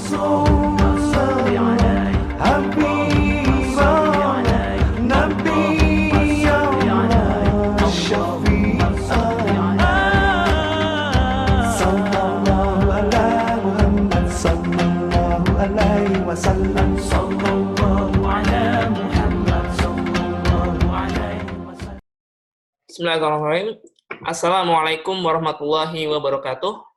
اللهم صل على حبيب نبي يا شفيع صلى الله على محمد صلى الله عليه وسلم صلى الله على محمد صلى الله عليه وسلم. Bismillahirrahmanirrahim. Assalamualaikum warahmatullahi wabarakatuh.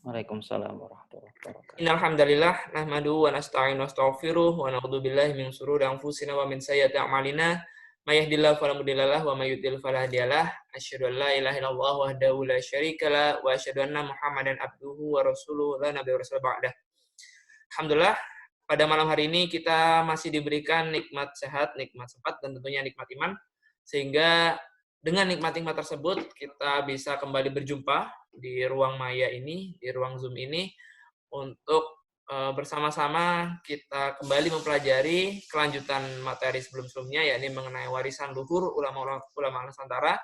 Waalaikumsalam warahmatullahi wabarakatuh. Innal hamdalillah nahmaduhu wa nasta'inu wa nastaghfiruh wa na'udzu billahi min shururi anfusina wa min sayyiati a'malina. May yahdihillahu fala mudilla lahu wa may yudlil fala hadiyalah. Asyhadu an la ilaha illallah wahdahu la syarikalah wa asyhadu anna Muhammadan abduhu wa rasuluhu la nabiyya rasul ba'dah. Alhamdulillah, pada malam hari ini kita masih diberikan nikmat sehat, nikmat sempat, dan tentunya nikmat iman, sehingga dengan nikmat-nikmat tersebut kita bisa kembali berjumpa di ruang maya ini, di ruang Zoom ini, untuk bersama-sama kita kembali mempelajari kelanjutan materi sebelum-sebelumnya, yakni mengenai warisan luhur ulama Nusantara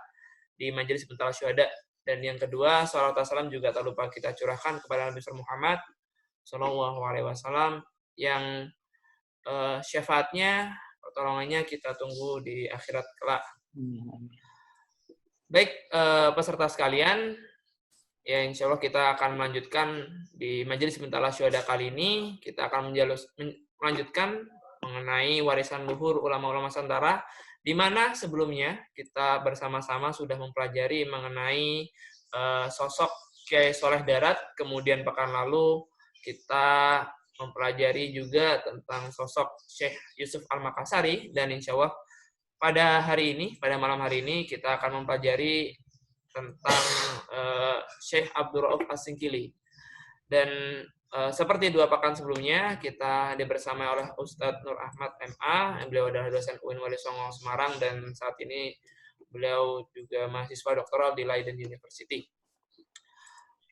di Majelis Bentala Syuhada. Dan yang kedua, salawat wassalam juga tak lupa kita curahkan kepada Nabi Muhammad Sallallahu Alaihi Wasallam yang syafaatnya, pertolongannya kita tunggu di akhirat kelak. Baik, peserta sekalian, ya insya Allah kita akan melanjutkan di Majelis Bentala Syuhada kali ini. Kita akan melanjutkan mengenai warisan luhur ulama-ulama Nusantara, di mana sebelumnya kita bersama-sama sudah mempelajari mengenai sosok Kyai Soleh Darat. Kemudian pekan lalu kita mempelajari juga tentang sosok Syekh Yusuf Al-Makassari, dan insya Allah pada hari ini, pada malam hari ini, kita akan mempelajari tentang Syekh Abdul Rauf As-Singkili. Dan seperti dua pekan sebelumnya, kita bersama oleh Ustadz Nur Ahmad MA, yang beliau adalah dosen UIN Wali Songo Semarang, dan saat ini beliau juga mahasiswa doktoral di Leiden University.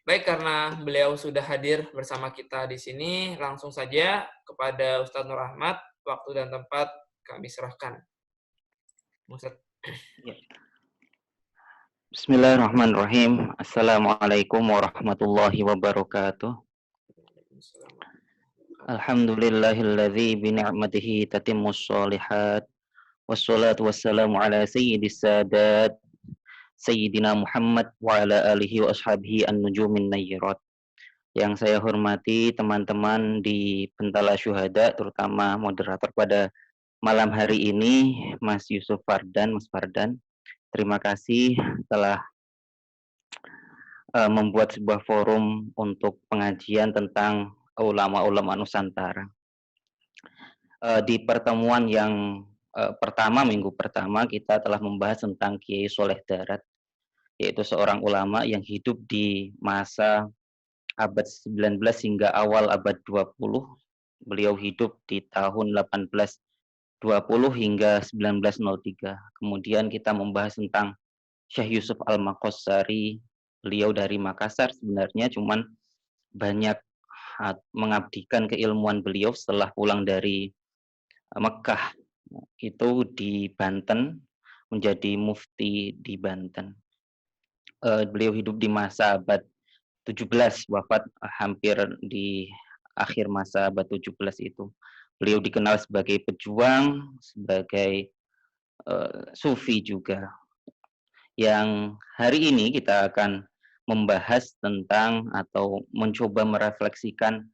Baik, karena beliau sudah hadir bersama kita di sini, langsung saja kepada Ustadz Nur Ahmad, waktu dan tempat kami serahkan. Bismillahirrahmanirrahim. Assalamualaikum warahmatullahi wabarakatuh. Alhamdulillahilladzi bi ni'matihi tatimmus shalihat. Wassalatu wassalamu ala sayyidis sadat Sayyidina Muhammad wa ala alihi wa ashabihi an-nujumin nayyirat. Yang saya hormati teman-teman di Bentala Syuhada, terutama moderator pada malam hari ini, Mas Yusuf Fardan, Mas Fardan. Terima kasih telah membuat sebuah forum untuk pengajian tentang ulama-ulama Nusantara. Di pertemuan yang pertama, minggu pertama, kita telah membahas tentang Kiai Soleh Darat, yaitu seorang ulama yang hidup di masa abad 19 hingga awal abad 20. Beliau hidup di tahun 1820 hingga 1903. Kemudian kita membahas tentang Syekh Yusuf Al-Makassari. Beliau dari Makassar sebenarnya, cuman banyak mengabdikan keilmuan beliau setelah pulang dari Mekah, itu di Banten, menjadi mufti di Banten. Beliau hidup di masa abad 17, wafat hampir di akhir masa abad 17 itu. Beliau dikenal sebagai pejuang, sebagai sufi juga. Yang hari ini kita akan membahas tentang atau mencoba merefleksikan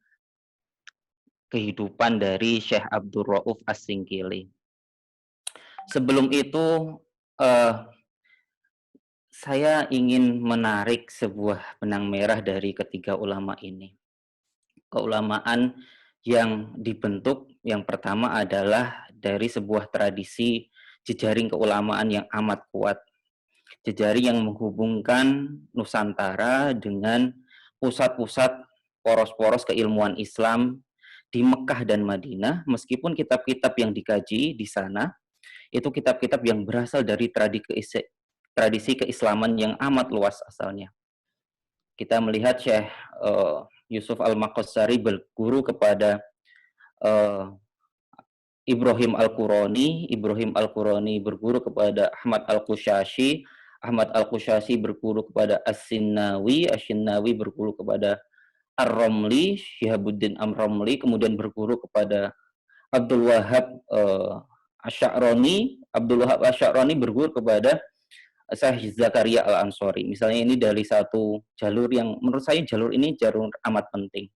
kehidupan dari Syekh Abdul Rauf As-Singkili. Sebelum itu, saya ingin menarik sebuah benang merah dari ketiga ulama ini. Keulamaan yang dibentuk yang pertama adalah dari sebuah tradisi jejaring keulamaan yang amat kuat. Jejaring yang menghubungkan Nusantara dengan pusat-pusat poros-poros keilmuan Islam di Mekah dan Madinah, meskipun kitab-kitab yang dikaji di sana itu kitab-kitab yang berasal dari tradisi keislaman yang amat luas asalnya. Kita melihat Syekh Yusuf Al-Makassari berguru kepada Ibrahim Al-Qurani berguru kepada Ahmad Al-Qushayshi, Ahmad Al-Qushayshi berguru kepada As-Shinnawi berguru kepada Ar-Romli, Syihabuddin Ar-Romli, kemudian berguru kepada Abdul Wahab Asy'arani. Abdul Wahab Asy'arani berguru kepada Syekh Zakaria Al-Ansori. Misalnya ini dari satu jalur yang menurut saya jalur ini jalur amat penting.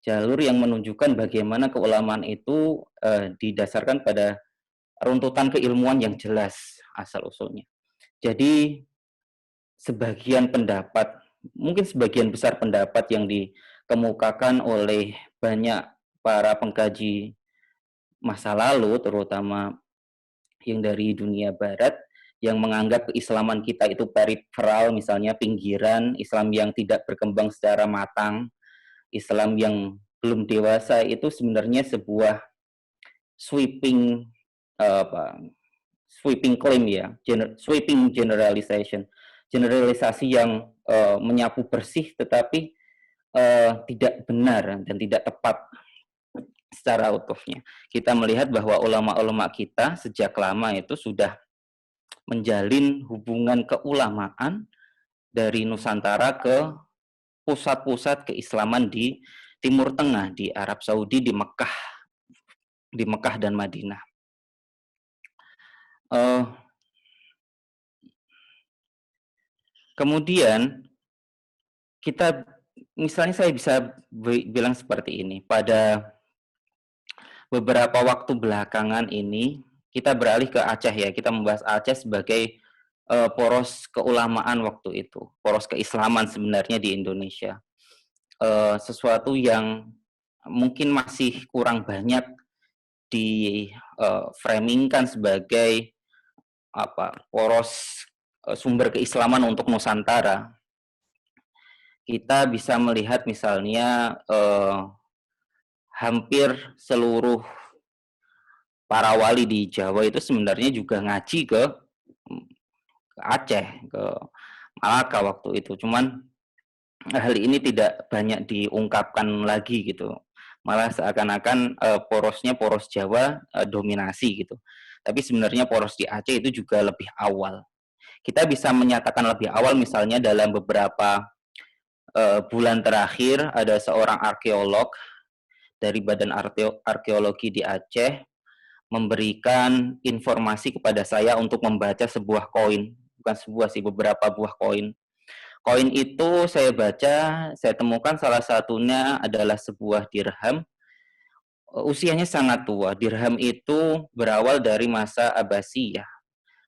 Jalur yang menunjukkan bagaimana keulamaan itu didasarkan pada runtutan keilmuan yang jelas asal-usulnya. Jadi sebagian pendapat, mungkin sebagian besar pendapat yang dikemukakan oleh banyak para pengkaji masa lalu, terutama yang dari dunia barat, yang menganggap keislaman kita itu peripheral, misalnya pinggiran, Islam yang tidak berkembang secara matang, Islam yang belum dewasa, itu sebenarnya sebuah sweeping sweeping claim ya, sweeping generalization, generalisasi yang menyapu bersih tetapi tidak benar dan tidak tepat secara utuhnya. Kita melihat bahwa ulama-ulama kita sejak lama itu sudah menjalin hubungan keulamaan dari Nusantara ke pusat-pusat keislaman di Timur Tengah, di Arab Saudi, di Mekah dan Madinah. Kemudian kita, misalnya saya bisa bilang seperti ini, pada beberapa waktu belakangan ini kita beralih ke Aceh ya, kita membahas Aceh sebagai poros keulamaan waktu itu, poros keislaman sebenarnya di Indonesia. Sesuatu yang mungkin masih kurang banyak di framingkan sebagai poros sumber keislaman untuk Nusantara. Kita bisa melihat misalnya hampir seluruh para wali di Jawa itu sebenarnya juga ngaji ke Aceh, ke Malaka waktu itu. Cuman hal ini tidak banyak diungkapkan lagi gitu. Malah seakan-akan porosnya poros Jawa dominasi gitu. Tapi sebenarnya poros di Aceh itu juga lebih awal. Kita bisa menyatakan lebih awal misalnya dalam beberapa bulan terakhir ada seorang arkeolog dari Badan Arkeologi di Aceh memberikan informasi kepada saya untuk membaca sebuah koin. Bukan sebuah sih, beberapa buah koin. Koin itu saya baca, saya temukan salah satunya adalah sebuah dirham. Usianya sangat tua. Dirham itu berawal dari masa Abbasiyah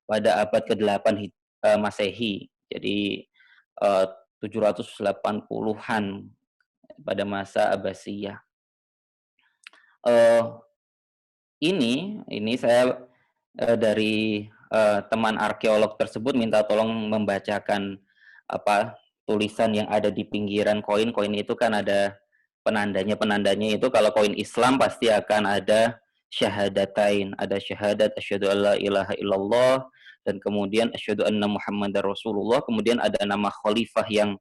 pada abad ke-8 Masehi. Jadi 780-an pada masa Abbasiyah. Ini saya dari teman arkeolog tersebut minta tolong membacakan tulisan yang ada di pinggiran koin. Koin itu kan ada penandanya itu kalau koin Islam pasti akan ada syahadatain, ada syahadat asyhadu alla ilaha illallah dan kemudian asyhadu anna muhammadar rasulullah, kemudian ada nama khalifah yang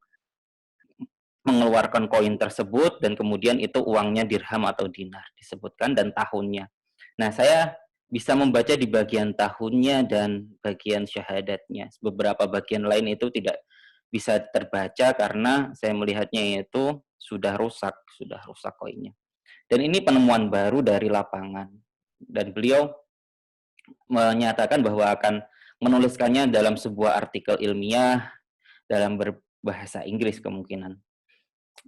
mengeluarkan koin tersebut dan kemudian itu uangnya dirham atau dinar disebutkan dan tahunnya. Nah, saya bisa membaca di bagian tahunnya dan bagian syahadatnya. Beberapa bagian lain itu tidak bisa terbaca karena saya melihatnya itu sudah rusak koinnya. Dan ini penemuan baru dari lapangan. Dan beliau menyatakan bahwa akan menuliskannya dalam sebuah artikel ilmiah dalam berbahasa Inggris kemungkinan.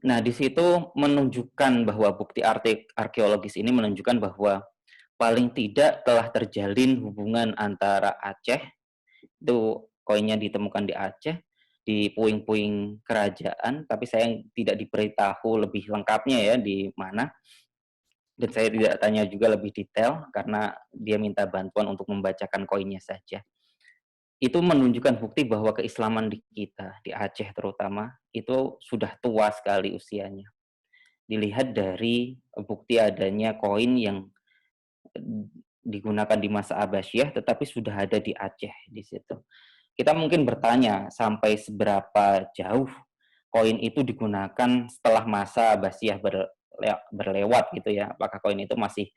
Nah, di situ menunjukkan bahwa bukti arkeologis ini menunjukkan bahwa paling tidak telah terjalin hubungan antara Aceh, itu koinnya ditemukan di Aceh, di puing-puing kerajaan, tapi saya tidak diberitahu lebih lengkapnya ya di mana. Dan saya tidak tanya juga lebih detail karena dia minta bantuan untuk membacakan koinnya saja. Itu menunjukkan bukti bahwa keislaman di kita, di Aceh terutama, itu sudah tua sekali usianya. Dilihat dari bukti adanya koin yang digunakan di masa Abbasiyah, tetapi sudah ada di Aceh di situ. Kita mungkin bertanya sampai seberapa jauh koin itu digunakan setelah masa Abbasiyah berlewat gitu ya. Apakah koin itu masih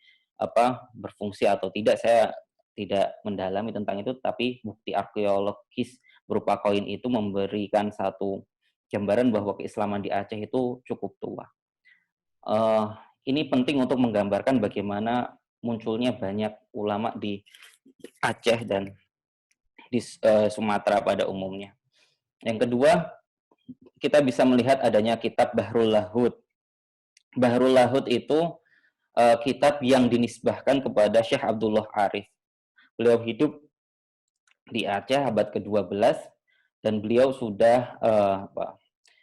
berfungsi atau tidak? Saya tidak mendalami tentang itu, tapi bukti arkeologis berupa koin itu memberikan satu gambaran bahwa keislaman di Aceh itu cukup tua. Ini penting untuk menggambarkan bagaimana munculnya banyak ulama di Aceh dan di Sumatera pada umumnya. Yang kedua, kita bisa melihat adanya kitab Bahrul Lahut. Bahrul Lahut itu kitab yang dinisbahkan kepada Syekh Abdullah Arif. Beliau hidup di Aceh abad ke-12 dan beliau sudah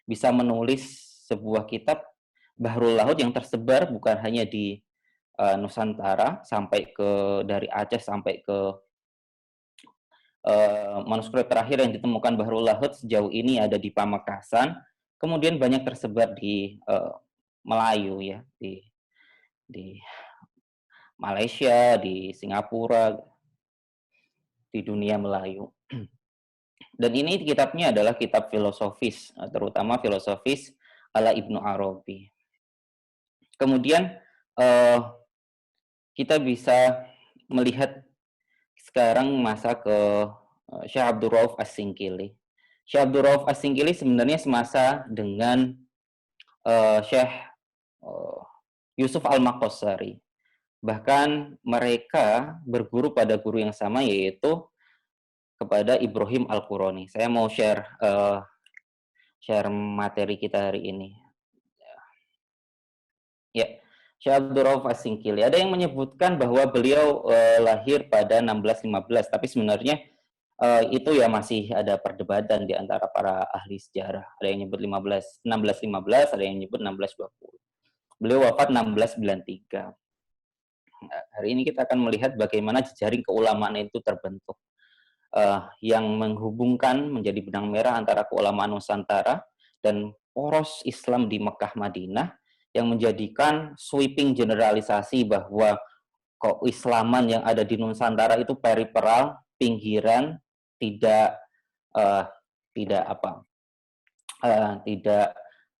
bisa menulis sebuah kitab Bahrul Lahut yang tersebar bukan hanya di Nusantara sampai ke dari Aceh sampai ke manuskrip terakhir yang ditemukan Bahrul Lahut sejauh ini ada di Pamekasan, kemudian banyak tersebar di Melayu ya, di Malaysia, di Singapura, di dunia Melayu. Dan ini kitabnya adalah kitab filosofis, terutama filosofis ala Ibnu Arabi. Kemudian kita bisa melihat sekarang masa ke Syekh Abdul Rauf As-Singkili. Syekh Abdul Rauf As-Singkili sebenarnya semasa dengan Syekh Yusuf Al-Maqassari. Bahkan mereka berguru pada guru yang sama, yaitu kepada Ibrahim Al-Qurani. Saya mau share materi kita hari ini. Ya, Syekh Abdul Rauf As-Singkili. Ada yang menyebutkan bahwa beliau lahir pada 1615, tapi sebenarnya itu ya masih ada perdebatan di antara para ahli sejarah. Ada yang nyebut 1615, ada yang nyebut 1620. Beliau wafat 1693. Nah, hari ini kita akan melihat bagaimana jejaring keulamaan itu terbentuk, yang menghubungkan menjadi benang merah antara keulamaan Nusantara dan poros Islam di Mekah Madinah, yang menjadikan sweeping generalisasi bahwa keislaman yang ada di Nusantara itu periferal, pinggiran, tidak tidak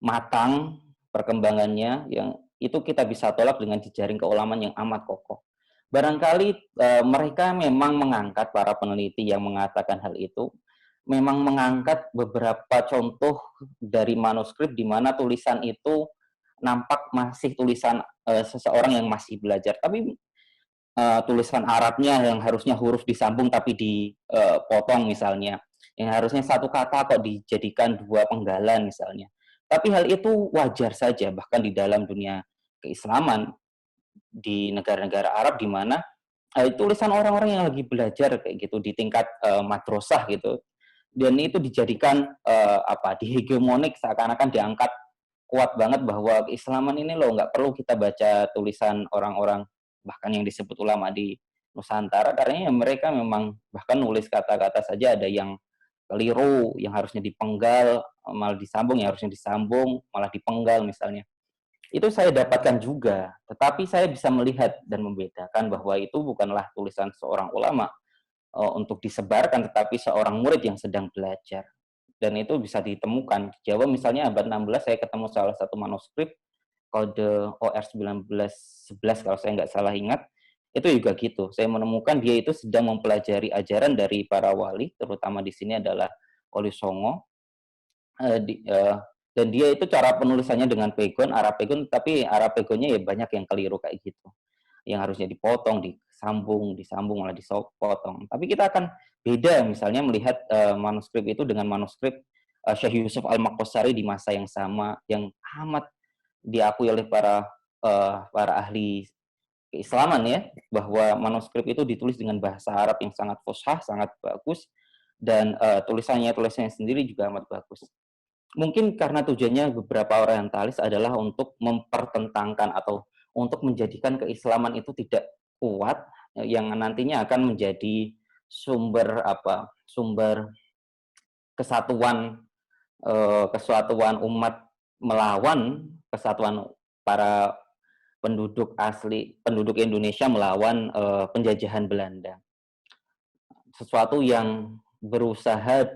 matang perkembangannya, yang itu kita bisa tolak dengan jejaring keulamaan yang amat kokoh. Barangkali mereka memang mengangkat, para peneliti yang mengatakan hal itu, memang mengangkat beberapa contoh dari manuskrip di mana tulisan itu nampak masih tulisan seseorang yang masih belajar. Tapi tulisan Arabnya yang harusnya huruf disambung tapi dipotong misalnya, yang harusnya satu kata kok dijadikan dua penggalan misalnya. Tapi hal itu wajar saja, bahkan di dalam dunia keislaman, di negara-negara Arab di mana tulisan orang-orang yang lagi belajar kayak gitu di tingkat madrasah gitu, dan itu dijadikan dihegemonik, seakan-akan diangkat kuat banget bahwa keislaman ini loh nggak perlu kita baca tulisan orang-orang bahkan yang disebut ulama di Nusantara, karena ya mereka memang bahkan nulis kata-kata saja ada yang keliru, yang harusnya dipenggal malah disambung, yang harusnya disambung malah dipenggal misalnya. Itu saya dapatkan juga, tetapi saya bisa melihat dan membedakan bahwa itu bukanlah tulisan seorang ulama untuk disebarkan, tetapi seorang murid yang sedang belajar. Dan itu bisa ditemukan. Di Jawa misalnya abad 16 saya ketemu salah satu manuskrip kode OR 1911 kalau saya nggak salah ingat, itu juga gitu. Saya menemukan dia itu sedang mempelajari ajaran dari para wali, terutama di sini adalah Wali Songo, dan dia itu cara penulisannya dengan pegon, Arab pegon, tapi Arab pegonnya ya banyak yang keliru kayak gitu. Yang harusnya dipotong, disambung malah dipotong. Tapi kita akan beda misalnya melihat manuskrip itu dengan manuskrip Syekh Yusuf Al-Maqassari di masa yang sama, yang amat diakui oleh para ahli keislaman ya, bahwa manuskrip itu ditulis dengan bahasa Arab yang sangat fushah, sangat bagus, dan tulisannya sendiri juga amat bagus. Mungkin karena tujuannya beberapa orientalis adalah untuk mempertentangkan atau untuk menjadikan keislaman itu tidak kuat, yang nantinya akan menjadi sumber kesatuan umat melawan kesatuan para penduduk Indonesia melawan penjajahan Belanda. Sesuatu yang berusaha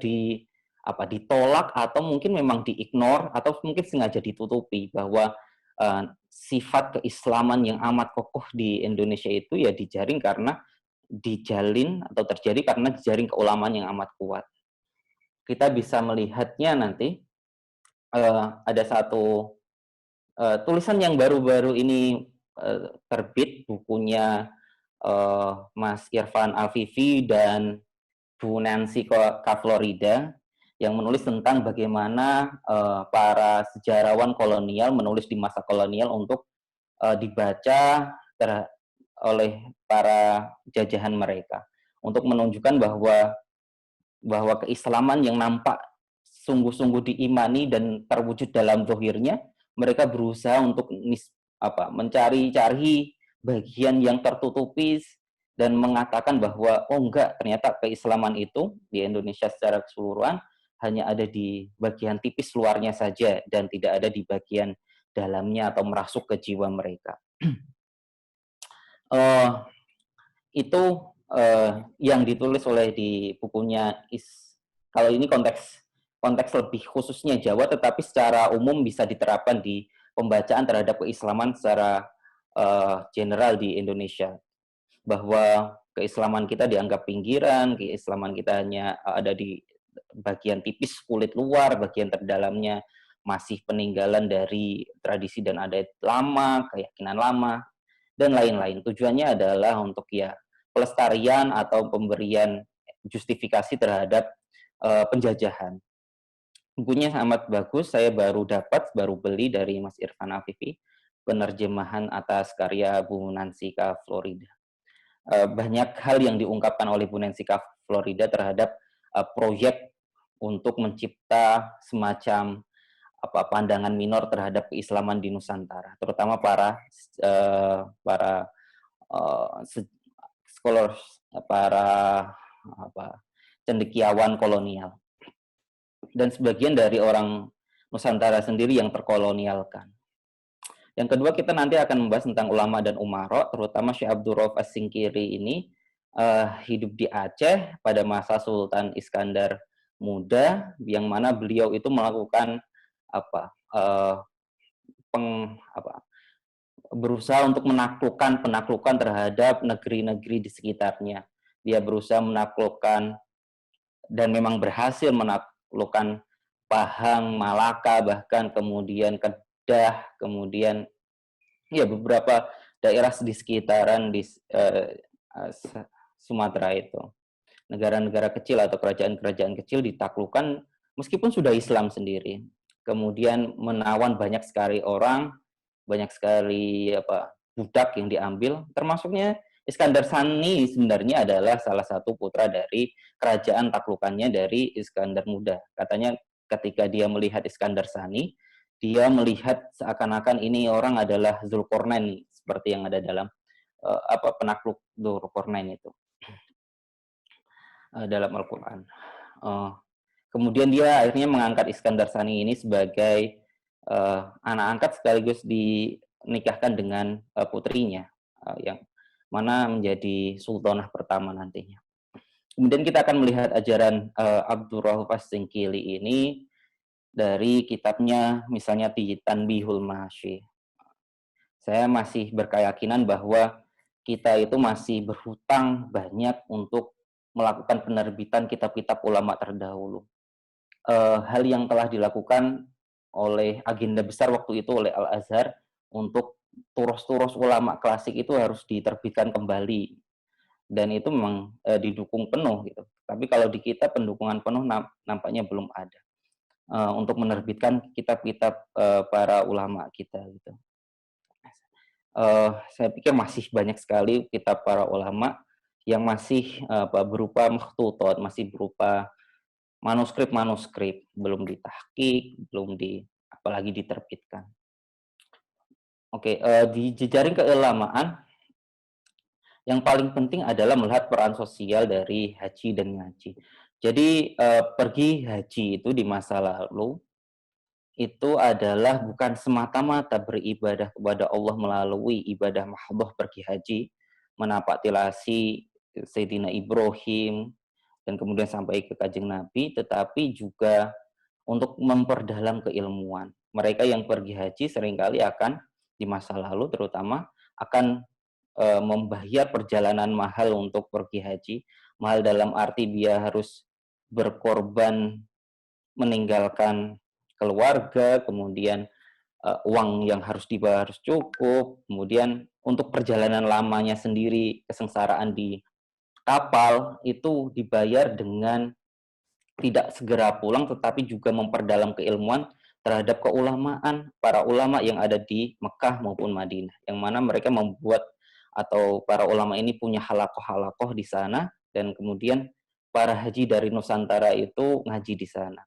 ditolak atau mungkin memang diignore atau mungkin sengaja ditutupi, bahwa sifat keislaman yang amat kokoh di Indonesia itu ya dijalin atau terjadi karena jejaring keulamaan yang amat kuat. Kita bisa melihatnya nanti ada satu tulisan yang baru-baru ini terbit, bukunya Mas Irfan Alfifi dan Bu Nancy Florida, yang menulis tentang bagaimana para sejarawan kolonial menulis di masa kolonial untuk dibaca oleh para jajahan mereka, untuk menunjukkan bahwa keislaman yang nampak sungguh-sungguh diimani dan terwujud dalam zahirnya, mereka berusaha untuk mencari-cari bagian yang tertutupi dan mengatakan bahwa oh enggak, ternyata keislaman itu di Indonesia secara keseluruhan hanya ada di bagian tipis luarnya saja dan tidak ada di bagian dalamnya atau merasuk ke jiwa mereka. Itu yang ditulis oleh di bukunya kalau ini konteks lebih khususnya Jawa, tetapi secara umum bisa diterapkan di pembacaan terhadap keislaman secara general di Indonesia, bahwa keislaman kita dianggap pinggiran, keislaman kita hanya ada di bagian tipis kulit luar, bagian terdalamnya masih peninggalan dari tradisi dan adat lama, keyakinan lama, dan lain-lain. Tujuannya adalah untuk pelestarian atau pemberian justifikasi terhadap penjajahan. Bukunya amat bagus, saya baru beli dari Mas Irfan Afifi, penerjemahan atas karya Bu Nancy Florida. Banyak hal yang diungkapkan oleh Bu Nancy Florida terhadap proyek untuk mencipta semacam pandangan minor terhadap keislaman di Nusantara, terutama para scholars, para cendekiawan kolonial, dan sebagian dari orang Nusantara sendiri yang terkolonialkan. Yang kedua, kita nanti akan membahas tentang ulama dan umaro, terutama Syekh Abdul Rauf As-Singkiri ini hidup di Aceh pada masa Sultan Iskandar Muda, yang mana beliau itu melakukan berusaha untuk penaklukan terhadap negeri-negeri di sekitarnya. Dia berusaha menaklukkan dan memang berhasil menaklukkan Pahang, Malaka, bahkan kemudian Kedah, kemudian beberapa daerah di sekitaran di Sumatera itu. Negara-negara kecil atau kerajaan-kerajaan kecil ditaklukkan meskipun sudah Islam sendiri. Kemudian menawan banyak sekali orang, banyak sekali budak yang diambil, termasuknya Iskandar Sani sebenarnya adalah salah satu putra dari kerajaan taklukannya dari Iskandar Muda. Katanya ketika dia melihat Iskandar Sani, dia melihat seakan-akan ini orang adalah Zulkarnain, seperti yang ada dalam penakluk Zulkarnain itu dalam Al-Quran. Kemudian dia akhirnya mengangkat Iskandar Sani ini sebagai anak angkat, sekaligus dinikahkan dengan putrinya, yang mana menjadi sultanah pertama nantinya. Kemudian kita akan melihat ajaran Abdul Rauf As-Singkili ini dari kitabnya, misalnya Tanbihul Mahasyi. Saya masih berkeyakinan bahwa kita itu masih berhutang banyak untuk melakukan penerbitan kitab-kitab ulama terdahulu. Hal yang telah dilakukan oleh agenda besar waktu itu oleh Al-Azhar untuk turos-turos ulama klasik itu harus diterbitkan kembali, dan itu memang didukung penuh gitu. Tapi kalau di kita pendukungan penuh nampaknya belum ada untuk menerbitkan kitab-kitab para ulama kita gitu. Saya pikir masih banyak sekali kitab para ulama yang masih berupa makhtutot, masih berupa manuskrip-manuskrip, belum ditahqiq, apalagi diterbitkan. Oke, di jejaring keulamaan yang paling penting adalah melihat peran sosial dari haji dan ngaji. Jadi pergi haji itu di masa lalu itu adalah bukan semata-mata beribadah kepada Allah melalui ibadah mahdhah pergi haji, menapak tilasi Sayyidina Ibrahim, dan kemudian sampai ke Kanjeng Nabi, tetapi juga untuk memperdalam keilmuan. Mereka yang pergi haji seringkali akan di masa lalu terutama akan membayar perjalanan mahal untuk pergi haji. Mahal dalam arti dia harus berkorban meninggalkan keluarga, kemudian uang yang harus dibayar harus cukup, kemudian untuk perjalanan lamanya sendiri, kesengsaraan di kapal itu dibayar dengan tidak segera pulang, tetapi juga memperdalam keilmuan terhadap keulamaan para ulama yang ada di Mekah maupun Madinah, yang mana mereka membuat atau para ulama ini punya halakoh-halakoh di sana, dan kemudian para haji dari Nusantara itu ngaji di sana.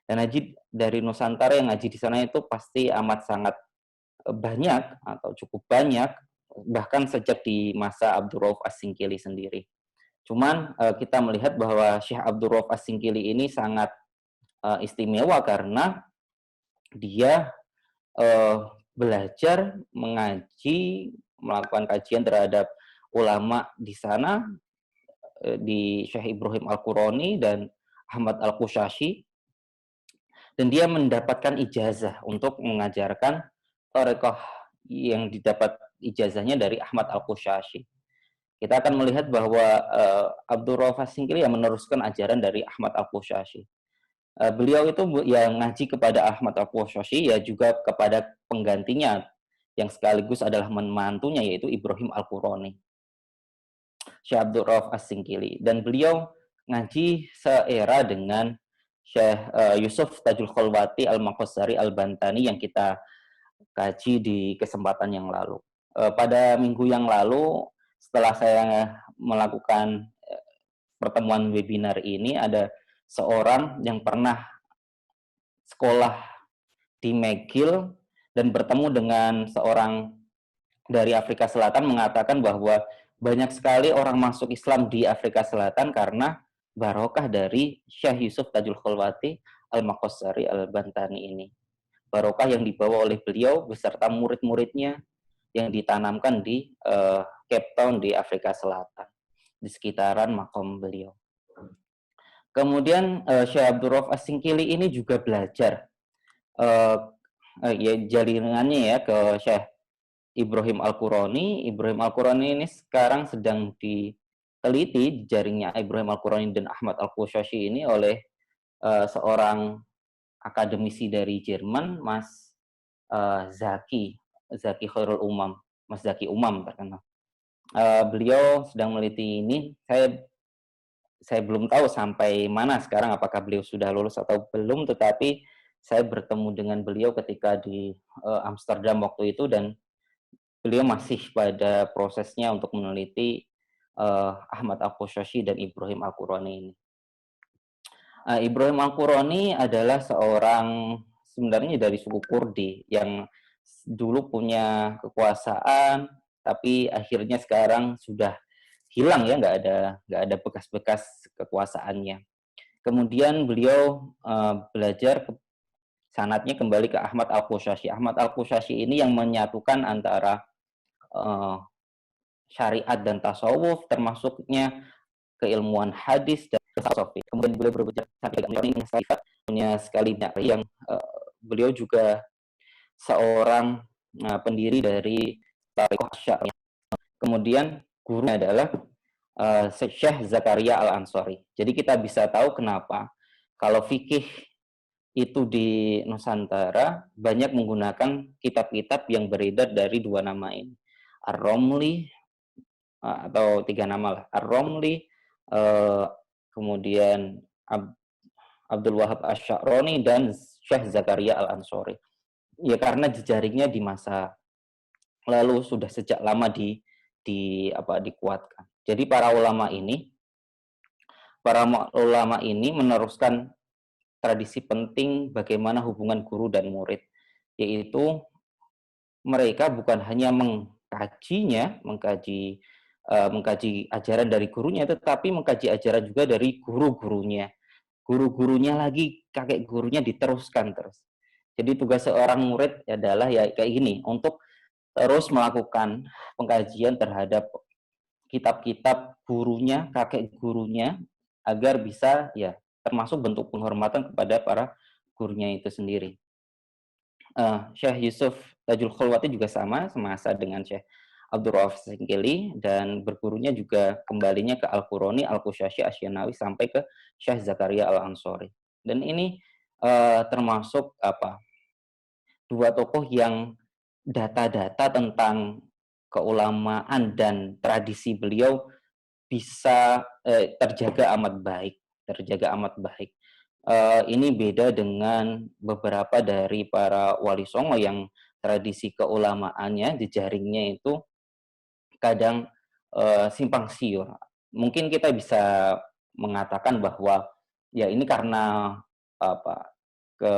Dan haji dari Nusantara yang ngaji di sana itu pasti amat sangat banyak atau cukup banyak, bahkan sejak di masa Abdul Rauf As-Singkili sendiri. Cuman kita melihat bahwa Syekh Abdul Rauf As-Singkili ini sangat istimewa karena dia belajar mengaji, melakukan kajian terhadap ulama di sana, di Syekh Ibrahim Al-Qurani dan Ahmad Al-Qushashi, dan dia mendapatkan ijazah untuk mengajarkan thariqah yang didapat ijazahnya dari Ahmad Al-Qushashi. Kita akan melihat bahwa Abdul Rauf As-Singkili yang meneruskan ajaran dari Ahmad Al-Qushashi. Beliau itu yang ngaji kepada Ahmad Al-Qushashi, ya juga kepada penggantinya yang sekaligus adalah menantunya, yaitu Ibrahim Al-Qurani, Syekh Abdul Rauf As-Singkili. Dan beliau ngaji seera dengan Syekh Yusuf Tajul Kholwati Al-Maqassari Al-Bantani yang kita kaji di kesempatan yang lalu. Pada minggu yang lalu, setelah saya melakukan pertemuan webinar ini, ada seorang yang pernah sekolah di McGill dan bertemu dengan seorang dari Afrika Selatan mengatakan bahwa banyak sekali orang masuk Islam di Afrika Selatan karena barokah dari Syekh Yusuf Tajul Kholwati Al-Maqassari Al-Bantani ini. Barokah yang dibawa oleh beliau beserta murid-muridnya yang ditanamkan di Cape Town di Afrika Selatan, di sekitaran makom beliau. Kemudian Syekh Abdul Rauf As-Singkili ini juga belajar ya jaringannya ya ke Syekh Ibrahim Al-Qurani. Ibrahim Al-Qurani ini sekarang sedang diteliti jaringnya Ibrahim Al-Qurani dan Ahmad Al-Qushashi ini oleh seorang akademisi dari Jerman, Mas Zaki Khairul Umam, Mas Zaki Umam terkenal. Beliau sedang meneliti ini. Saya belum tahu sampai mana sekarang, apakah beliau sudah lulus atau belum, tetapi saya bertemu dengan beliau ketika di Amsterdam waktu itu, dan beliau masih pada prosesnya untuk meneliti Ahmad Al-Qushashi dan Ibrahim Al-Qurani ini. Ibrahim Al-Qurani adalah seorang sebenarnya dari suku Kurdi yang dulu punya kekuasaan, tapi akhirnya sekarang sudah hilang ya, nggak ada bekas-bekas kekuasaannya. Kemudian beliau belajar sanadnya kembali ke Ahmad Al-Qushashi. Ahmad Al-Qushashi ini yang menyatukan antara syariat dan tasawuf, termasuknya keilmuan hadis dan filosofi. Kemudian beliau berbicara punya sekali yang beliau juga seorang pendiri dari Thariqah Asy'ariyah. Kemudian gurunya adalah Syekh Zakaria Al-Ansari. Jadi kita bisa tahu kenapa kalau fikih itu di Nusantara banyak menggunakan kitab-kitab yang beredar dari dua nama ini. Ar-Romli, atau tiga nama lah. Ar-Romli, kemudian Abdul Wahab Asy-Sya'rani dan Syekh Zakaria Al-Ansari. Ya karena jejaringnya di masa lalu sudah sejak lama dikuatkan. Jadi para ulama ini meneruskan tradisi penting bagaimana hubungan guru dan murid, yaitu mereka bukan hanya mengkaji ajaran dari gurunya, tetapi mengkaji ajaran juga dari guru-gurunya. Guru-gurunya lagi, kakek gurunya diteruskan terus. Jadi tugas seorang murid adalah ya kayak gini, untuk terus melakukan pengkajian terhadap kitab-kitab gurunya, kakek gurunya, agar bisa ya termasuk bentuk penghormatan kepada para gurunya itu sendiri. Syekh Yusuf Tajul Kholwati juga sama, semasa dengan Syekh Abdul Rauf As-Singkili, dan bergurunya juga kembalinya ke Al-Qurani, Al-Qushashi, Asy'anawi, sampai ke Syekh Zakaria Al-Ansari. Dan ini termasuk dua tokoh yang data-data tentang keulamaan dan tradisi beliau bisa terjaga amat baik. Ini beda dengan beberapa dari para wali songo yang tradisi keulamaannya, jejaringnya itu kadang simpang siur. Mungkin kita bisa mengatakan bahwa ya ini karena apa ke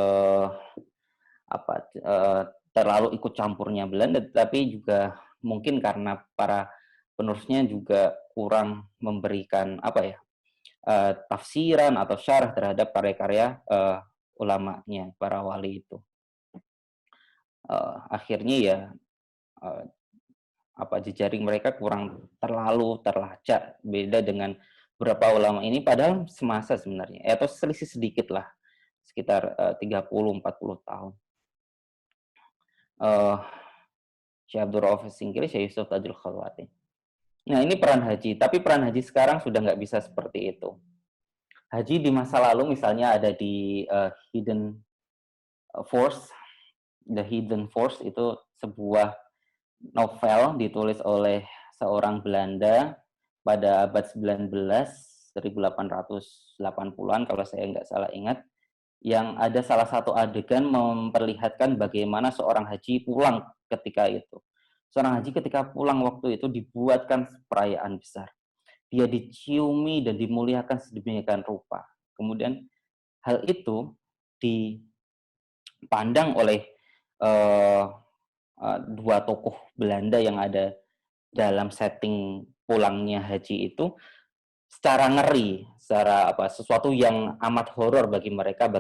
terlalu ikut campurnya Belanda, tapi juga mungkin karena para penerusnya juga kurang memberikan tafsiran atau syarah terhadap karya-karya ulamanya, para wali itu. Akhirnya ya uh, jejaring mereka kurang terlalu terlacak, beda dengan beberapa ulama ini, padahal semasa sebenarnya, atau selisih sedikit lah, sekitar 30-40 tahun. Syekh Abdul Rauf Singkili, Syekh Yusuf Tajul Khalwati. Nah, ini peran haji, tapi peran haji sekarang sudah nggak bisa seperti itu. Haji di masa lalu misalnya ada di Hidden Force. The Hidden Force itu sebuah novel ditulis oleh seorang Belanda pada abad 19, 1880-an kalau saya nggak salah ingat, yang ada salah satu adegan memperlihatkan bagaimana seorang haji pulang ketika itu. Seorang haji ketika pulang waktu itu dibuatkan perayaan besar. Dia diciumi dan dimuliakan sedemikian rupa. Kemudian hal itu dipandang oleh dua tokoh Belanda yang ada dalam setting pulangnya haji itu secara ngeri, secara sesuatu yang amat horor bagi mereka,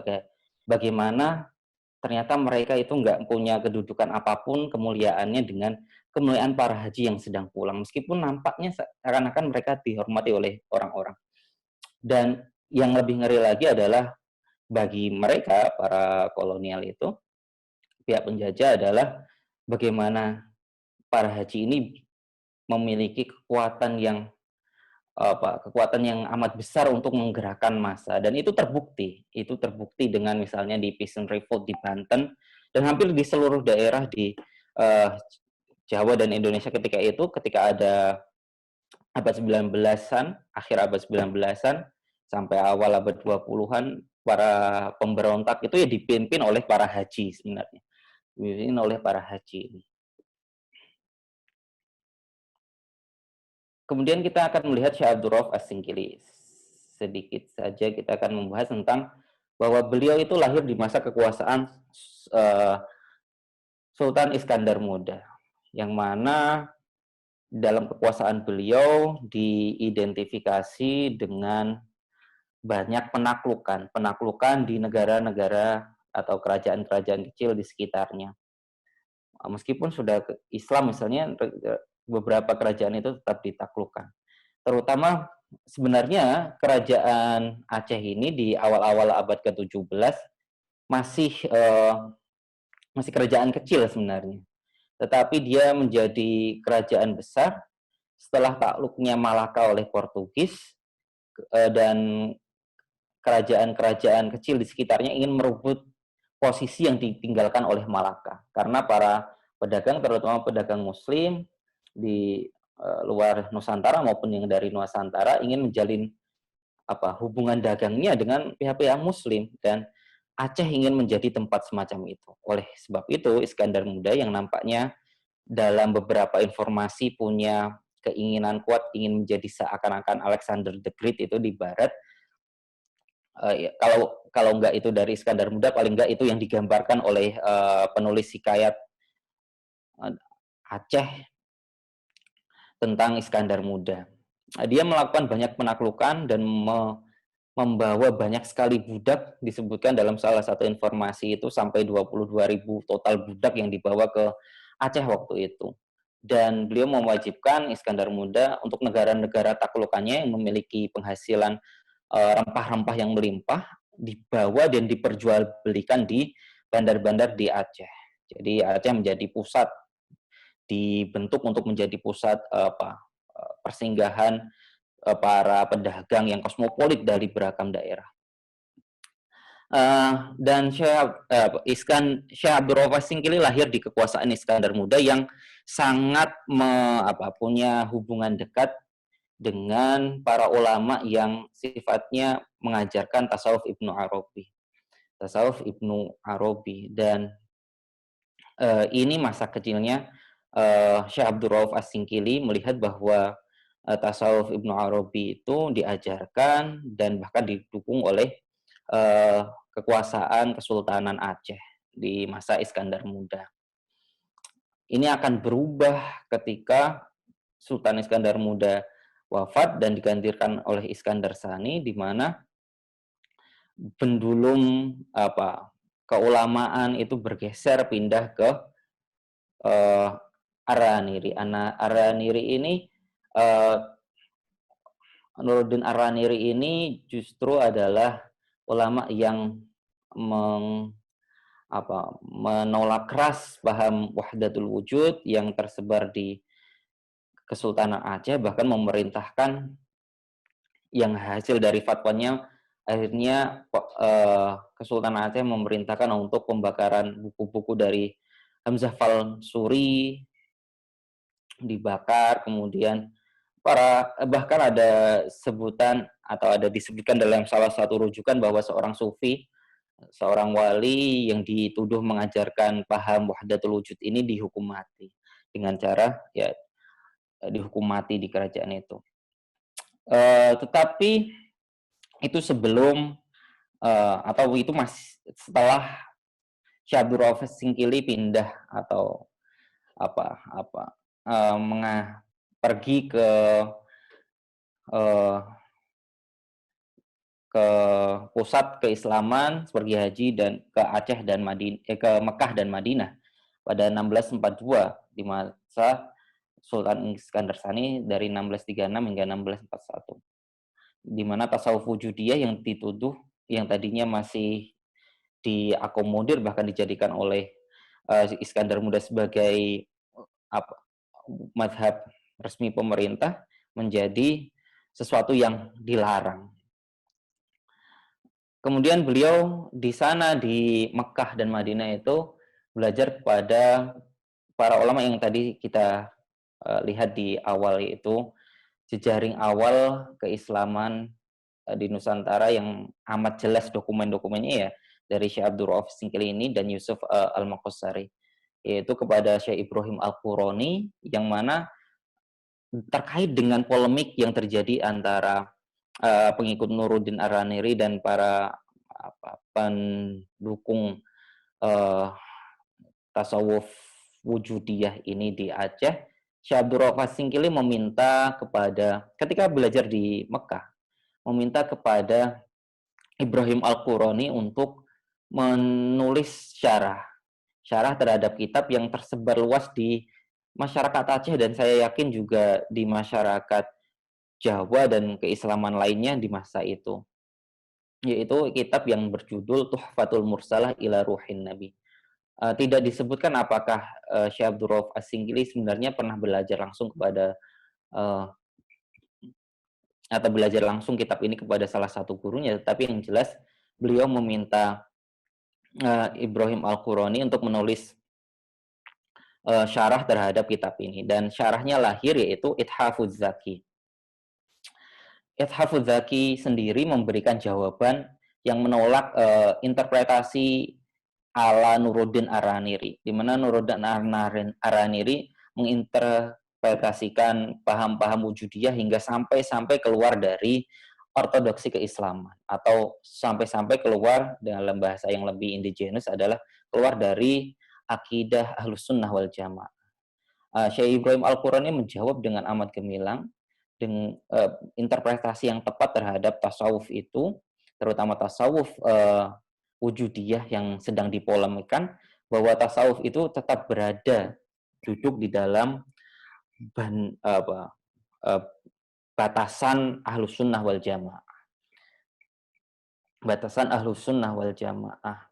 bagaimana ternyata mereka itu nggak punya kedudukan apapun kemuliaannya dengan kemuliaan para haji yang sedang pulang, meskipun nampaknya seakan-akan mereka dihormati oleh orang-orang. Dan yang lebih ngeri lagi adalah bagi mereka, para kolonial itu, pihak penjajah, adalah bagaimana para haji ini memiliki kekuatan yang amat besar untuk menggerakkan massa, dan itu terbukti dengan misalnya di Peasant Revolt di Banten dan hampir di seluruh daerah di Jawa dan Indonesia ketika ada abad 19-an, akhir abad 19-an sampai awal abad 20-an, para pemberontak itu ya dipimpin oleh para haji sebenarnya. Dipimpin oleh para haji ini. Kemudian kita akan melihat Syekh Abdul Rauf As-Singkili. Sedikit saja kita akan membahas tentang bahwa beliau itu lahir di masa kekuasaan Sultan Iskandar Muda, yang mana dalam kekuasaan beliau diidentifikasi dengan banyak penaklukan di negara-negara atau kerajaan-kerajaan kecil di sekitarnya. Meskipun sudah Islam misalnya, beberapa kerajaan itu tetap ditaklukkan. Terutama sebenarnya kerajaan Aceh ini di awal-awal abad ke-17 masih kerajaan kecil sebenarnya. Tetapi dia menjadi kerajaan besar setelah takluknya Malaka oleh Portugis, dan kerajaan-kerajaan kecil di sekitarnya ingin merebut posisi yang ditinggalkan oleh Malaka. Karena para pedagang, terutama pedagang muslim di luar Nusantara maupun yang dari Nusantara, ingin menjalin hubungan dagangnya dengan pihak-pihak muslim, dan Aceh ingin menjadi tempat semacam itu. Oleh sebab itu, Iskandar Muda yang nampaknya dalam beberapa informasi punya keinginan kuat ingin menjadi seakan-akan Alexander the Great itu di barat, kalau enggak itu dari Iskandar Muda, paling enggak itu yang digambarkan oleh penulis hikayat Aceh tentang Iskandar Muda. Dia melakukan banyak penaklukan dan membawa banyak sekali budak, disebutkan dalam salah satu informasi itu sampai 22.000 total budak yang dibawa ke Aceh waktu itu. Dan beliau mewajibkan Iskandar Muda untuk negara-negara taklukannya yang memiliki penghasilan rempah-rempah yang melimpah dibawa dan diperjualbelikan di bandar-bandar di Aceh. Jadi Aceh menjadi pusat, dibentuk untuk menjadi pusat persinggahan para pedagang yang kosmopolit dari beragam daerah. Dan Syekh Abdul Rauf As-Singkili lahir di kekuasaan Iskandar Muda yang sangat punya hubungan dekat dengan para ulama yang sifatnya mengajarkan tasawuf Ibnu Arabi. Tasawuf Ibnu Arabi dan ini masa kecilnya Syekh Abdul Rauf As-Singkili melihat bahwa tasawuf Ibnu Arabi itu diajarkan dan bahkan didukung oleh kekuasaan Kesultanan Aceh di masa Iskandar Muda. Ini akan berubah ketika Sultan Iskandar Muda wafat dan digantikan oleh Iskandar Sani, di mana pendulum keulamaan itu bergeser pindah ke Araniri. Araniri ini Nuruddin Araniri ini justru adalah ulama yang menolak keras paham wahdatul wujud yang tersebar di Kesultanan Aceh, bahkan memerintahkan yang hasil dari fatwanya akhirnya Kesultanan Aceh memerintahkan untuk pembakaran buku-buku dari Hamzah Fal-Suri dibakar, kemudian bahkan ada sebutan atau ada disebutkan dalam salah satu rujukan bahwa seorang sufi, seorang wali yang dituduh mengajarkan paham wahdatul wujud ini dihukum mati dengan cara ya dihukum mati di kerajaan itu. Tetapi itu sebelum atau itu masih setelah Syekh Abdul Rauf As-Singkili pindah atau pergi ke pusat keislaman seperti haji dan ke Aceh dan ke Mekah dan Madinah pada 1642 di masa Sultan Iskandar Sani dari 1636 hingga 1641, di mana tasawuf wujudiyah yang dituduh yang tadinya masih diakomodir bahkan dijadikan oleh Iskandar Muda sebagai mazhab resmi pemerintah menjadi sesuatu yang dilarang. Kemudian beliau di sana di Mekah dan Madinah itu belajar kepada para ulama yang tadi kita lihat di awal, yaitu jejaring awal keislaman di Nusantara yang amat jelas dokumen-dokumennya ya dari Syekh Abdul Rauf Singkili ini dan Yusuf Al-Maqassari, yaitu kepada Syekh Ibrahim Al-Qurani, yang mana terkait dengan polemik yang terjadi antara pengikut Nuruddin Araniri dan para pendukung tasawuf wujudiyah ini di Aceh. Syekh Abdul Rauf As-Singkili meminta kepada, ketika belajar di Mekah, meminta kepada Ibrahim Al-Qurani untuk menulis syarah terhadap kitab yang tersebar luas di masyarakat Aceh dan saya yakin juga di masyarakat Jawa dan keislaman lainnya di masa itu, yaitu kitab yang berjudul Tuhfatul Mursalah ila Ruhin Nabi. Tidak disebutkan apakah Syekh Abdul Rauf As-Singkili sebenarnya pernah belajar langsung kepada atau belajar langsung kitab ini kepada salah satu gurunya, tapi yang jelas beliau meminta Ibrahim Al-Qurani untuk menulis syarah terhadap kitab ini, dan syarahnya lahir yaitu Ithafuz Zaki. Ithafuz Zaki sendiri memberikan jawaban yang menolak interpretasi ala Nuruddin Araniri, di mana Nuruddin Araniri menginterpretasikan paham-paham wujudiyah hingga sampai keluar dari ortodoksi keislaman, atau sampai keluar dalam bahasa yang lebih indigenous adalah keluar dari akidah Ahlus Sunnah wal Jamaah. Syekh Ibrahim Al-Qurani menjawab dengan amat gemilang dengan interpretasi yang tepat terhadap tasawuf itu, terutama tasawuf wujudiyah yang sedang dipolemikan, bahwa tasawuf itu tetap berada duduk di dalam batasan Ahlus Sunnah wal Jamaah. Batasan Ahlus Sunnah wal Jamaah,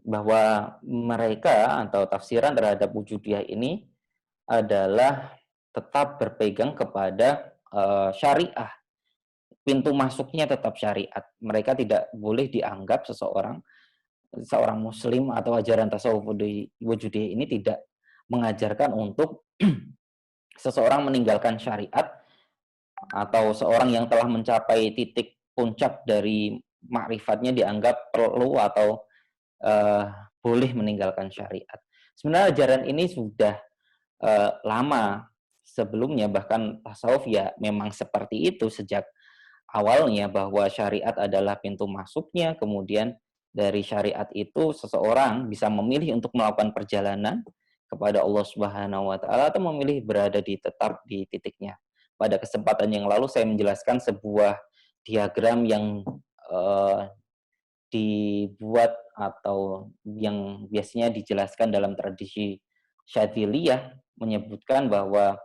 bahwa mereka atau tafsiran terhadap wujudiyah ini adalah tetap berpegang kepada syariah, pintu masuknya tetap syariat. Mereka tidak boleh dianggap seorang muslim atau ajaran tasawuf wujudi ini tidak mengajarkan untuk seseorang meninggalkan syariat atau seorang yang telah mencapai titik puncak dari makrifatnya dianggap perlu atau boleh meninggalkan syariat. Sebenarnya ajaran ini sudah lama sebelumnya, bahkan tasawuf ya memang seperti itu sejak awalnya, bahwa syariat adalah pintu masuknya, kemudian dari syariat itu seseorang bisa memilih untuk melakukan perjalanan kepada Allah Subhanahu wa taala atau memilih berada tetap di titiknya. Pada kesempatan yang lalu saya menjelaskan sebuah diagram yang dibuat atau yang biasanya dijelaskan dalam tradisi Syadziliyah, menyebutkan bahwa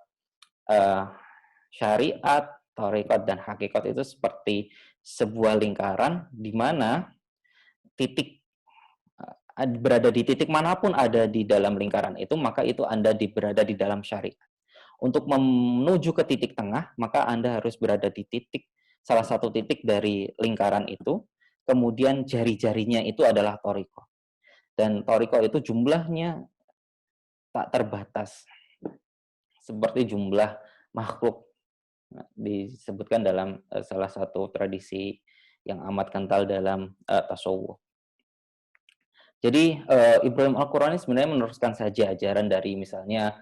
syariat, tarekat, dan hakikat itu seperti sebuah lingkaran di mana titik berada di titik manapun ada di dalam lingkaran itu, maka itu Anda berada di dalam syariat. Untuk menuju ke titik tengah, maka Anda harus berada di salah satu titik dari lingkaran itu, kemudian jari-jarinya itu adalah thariqah. Dan thariqah itu jumlahnya tak terbatas, seperti jumlah makhluk. Disebutkan dalam salah satu tradisi yang amat kental dalam tasawuf. Jadi Ibrahim Al-Qurani sebenarnya meneruskan saja ajaran dari misalnya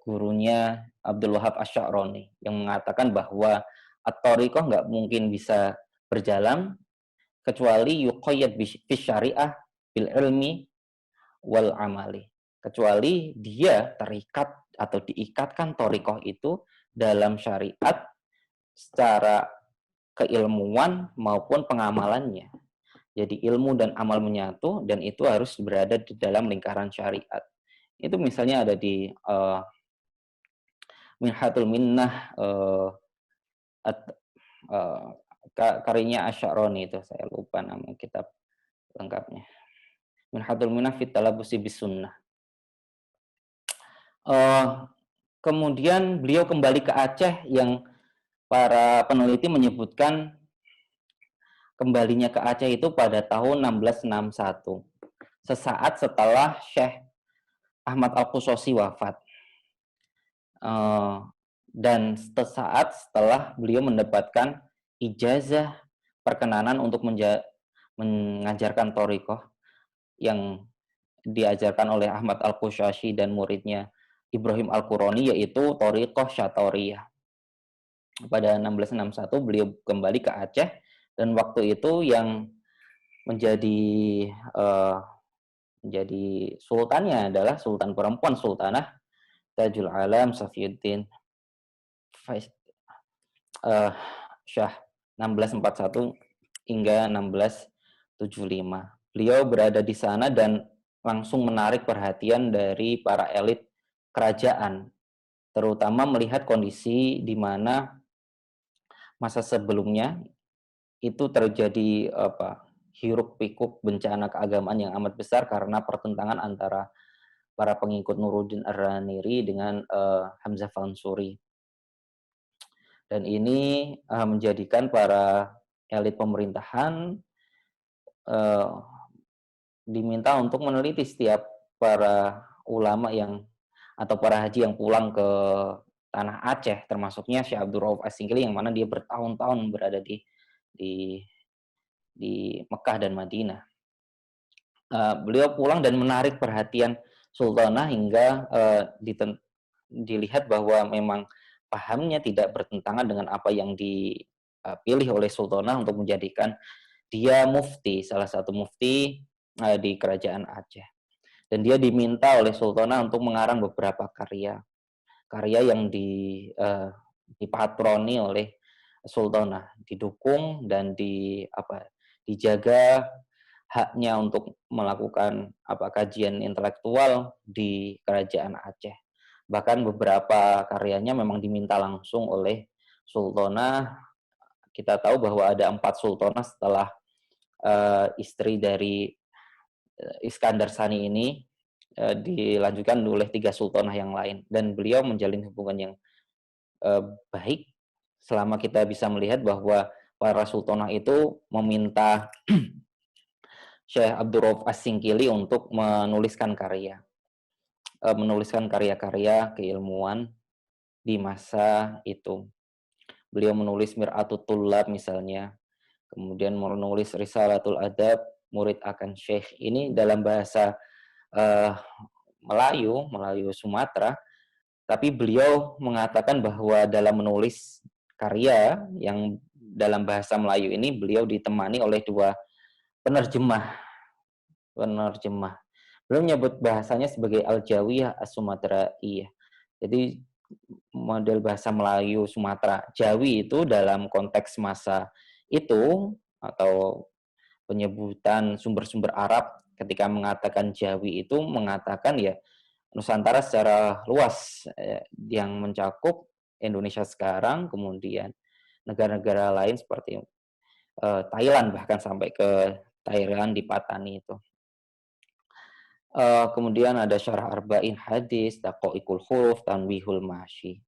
gurunya Abdul Wahab Asy-Sya'rani yang mengatakan bahwa at-thariqah nggak mungkin bisa berjalan kecuali yuqayyad fi syariah bil ilmi wal amali. Kecuali dia terikat atau diikatkan thariqah itu dalam syariat secara keilmuan maupun pengamalannya. Jadi ilmu dan amal menyatu, dan itu harus berada di dalam lingkaran syariat. Itu misalnya ada di Minhatul Minnah, karyanya Asy-Sya'rani, itu saya lupa nama kitab lengkapnya. Minhatul Minnah fit Talabusi bis Sunnah. Kemudian beliau kembali ke Aceh, yang para peneliti menyebutkan kembalinya ke Aceh itu pada tahun 1661, sesaat setelah Syekh Ahmad Al-Qushayri wafat, dan sesaat setelah beliau mendapatkan ijazah perkenanan untuk mengajarkan thariqah yang diajarkan oleh Ahmad Al-Qushayri dan muridnya Ibrahim Al-Qurani, yaitu thariqah Syatoriyah. Pada 1661 beliau kembali ke Aceh, dan waktu itu yang menjadi sultannya adalah sultan perempuan, Sultanah Tajul Alam Safiyuddin Syah, 1641 hingga 1675. Beliau berada di sana dan langsung menarik perhatian dari para elit kerajaan, terutama melihat kondisi di mana masa sebelumnya itu terjadi hiruk pikuk bencana keagamaan yang amat besar karena pertentangan antara para pengikut Nuruddin Ar-Raniri dengan Hamzah Fansuri. Dan ini menjadikan para elit pemerintahan diminta untuk meneliti setiap para ulama atau para haji yang pulang ke tanah Aceh, termasuknya Syekh Abdul Rauf As-Singkili, yang mana dia bertahun-tahun berada di Mekah dan Madinah. Beliau pulang dan menarik perhatian Sultanah hingga dilihat bahwa memang pahamnya tidak bertentangan dengan apa yang dipilih oleh Sultanah untuk menjadikan dia mufti, salah satu mufti di kerajaan Aceh. Dan dia diminta oleh Sultanah untuk mengarang beberapa karya yang dipatroni oleh Sultanah, didukung dan dijaga haknya untuk melakukan kajian intelektual di kerajaan Aceh. Bahkan beberapa karyanya memang diminta langsung oleh Sultanah. Kita tahu bahwa ada 4 Sultanah setelah istri dari Iskandar Sani ini, dilanjutkan oleh 3 Sultanah yang lain, dan beliau menjalin hubungan yang baik selama kita bisa melihat bahwa para sultanah itu meminta Syekh Abdul Rauf As-Singkili untuk menuliskan karya-karya keilmuan di masa itu. Beliau menulis Mir'atut Tullab misalnya, kemudian menulis Risalatul Adab, Murid akan Syekh. Ini dalam bahasa uh, Melayu Sumatera, tapi beliau mengatakan bahwa dalam menulis karya yang dalam bahasa Melayu ini beliau ditemani oleh dua penerjemah. Beliau menyebut bahasanya sebagai Al-Jawiyah As-Sumatraiyah. Jadi model bahasa Melayu Sumatera. Jawi itu dalam konteks masa itu atau penyebutan sumber-sumber Arab ketika mengatakan Jawi itu mengatakan ya Nusantara secara luas yang mencakup Indonesia sekarang, kemudian negara-negara lain seperti Thailand, bahkan sampai ke Thailand di Patani itu. Kemudian ada Syarah Arba'in Hadis, Daqaiqul Huruf, Tanwihul Masyi.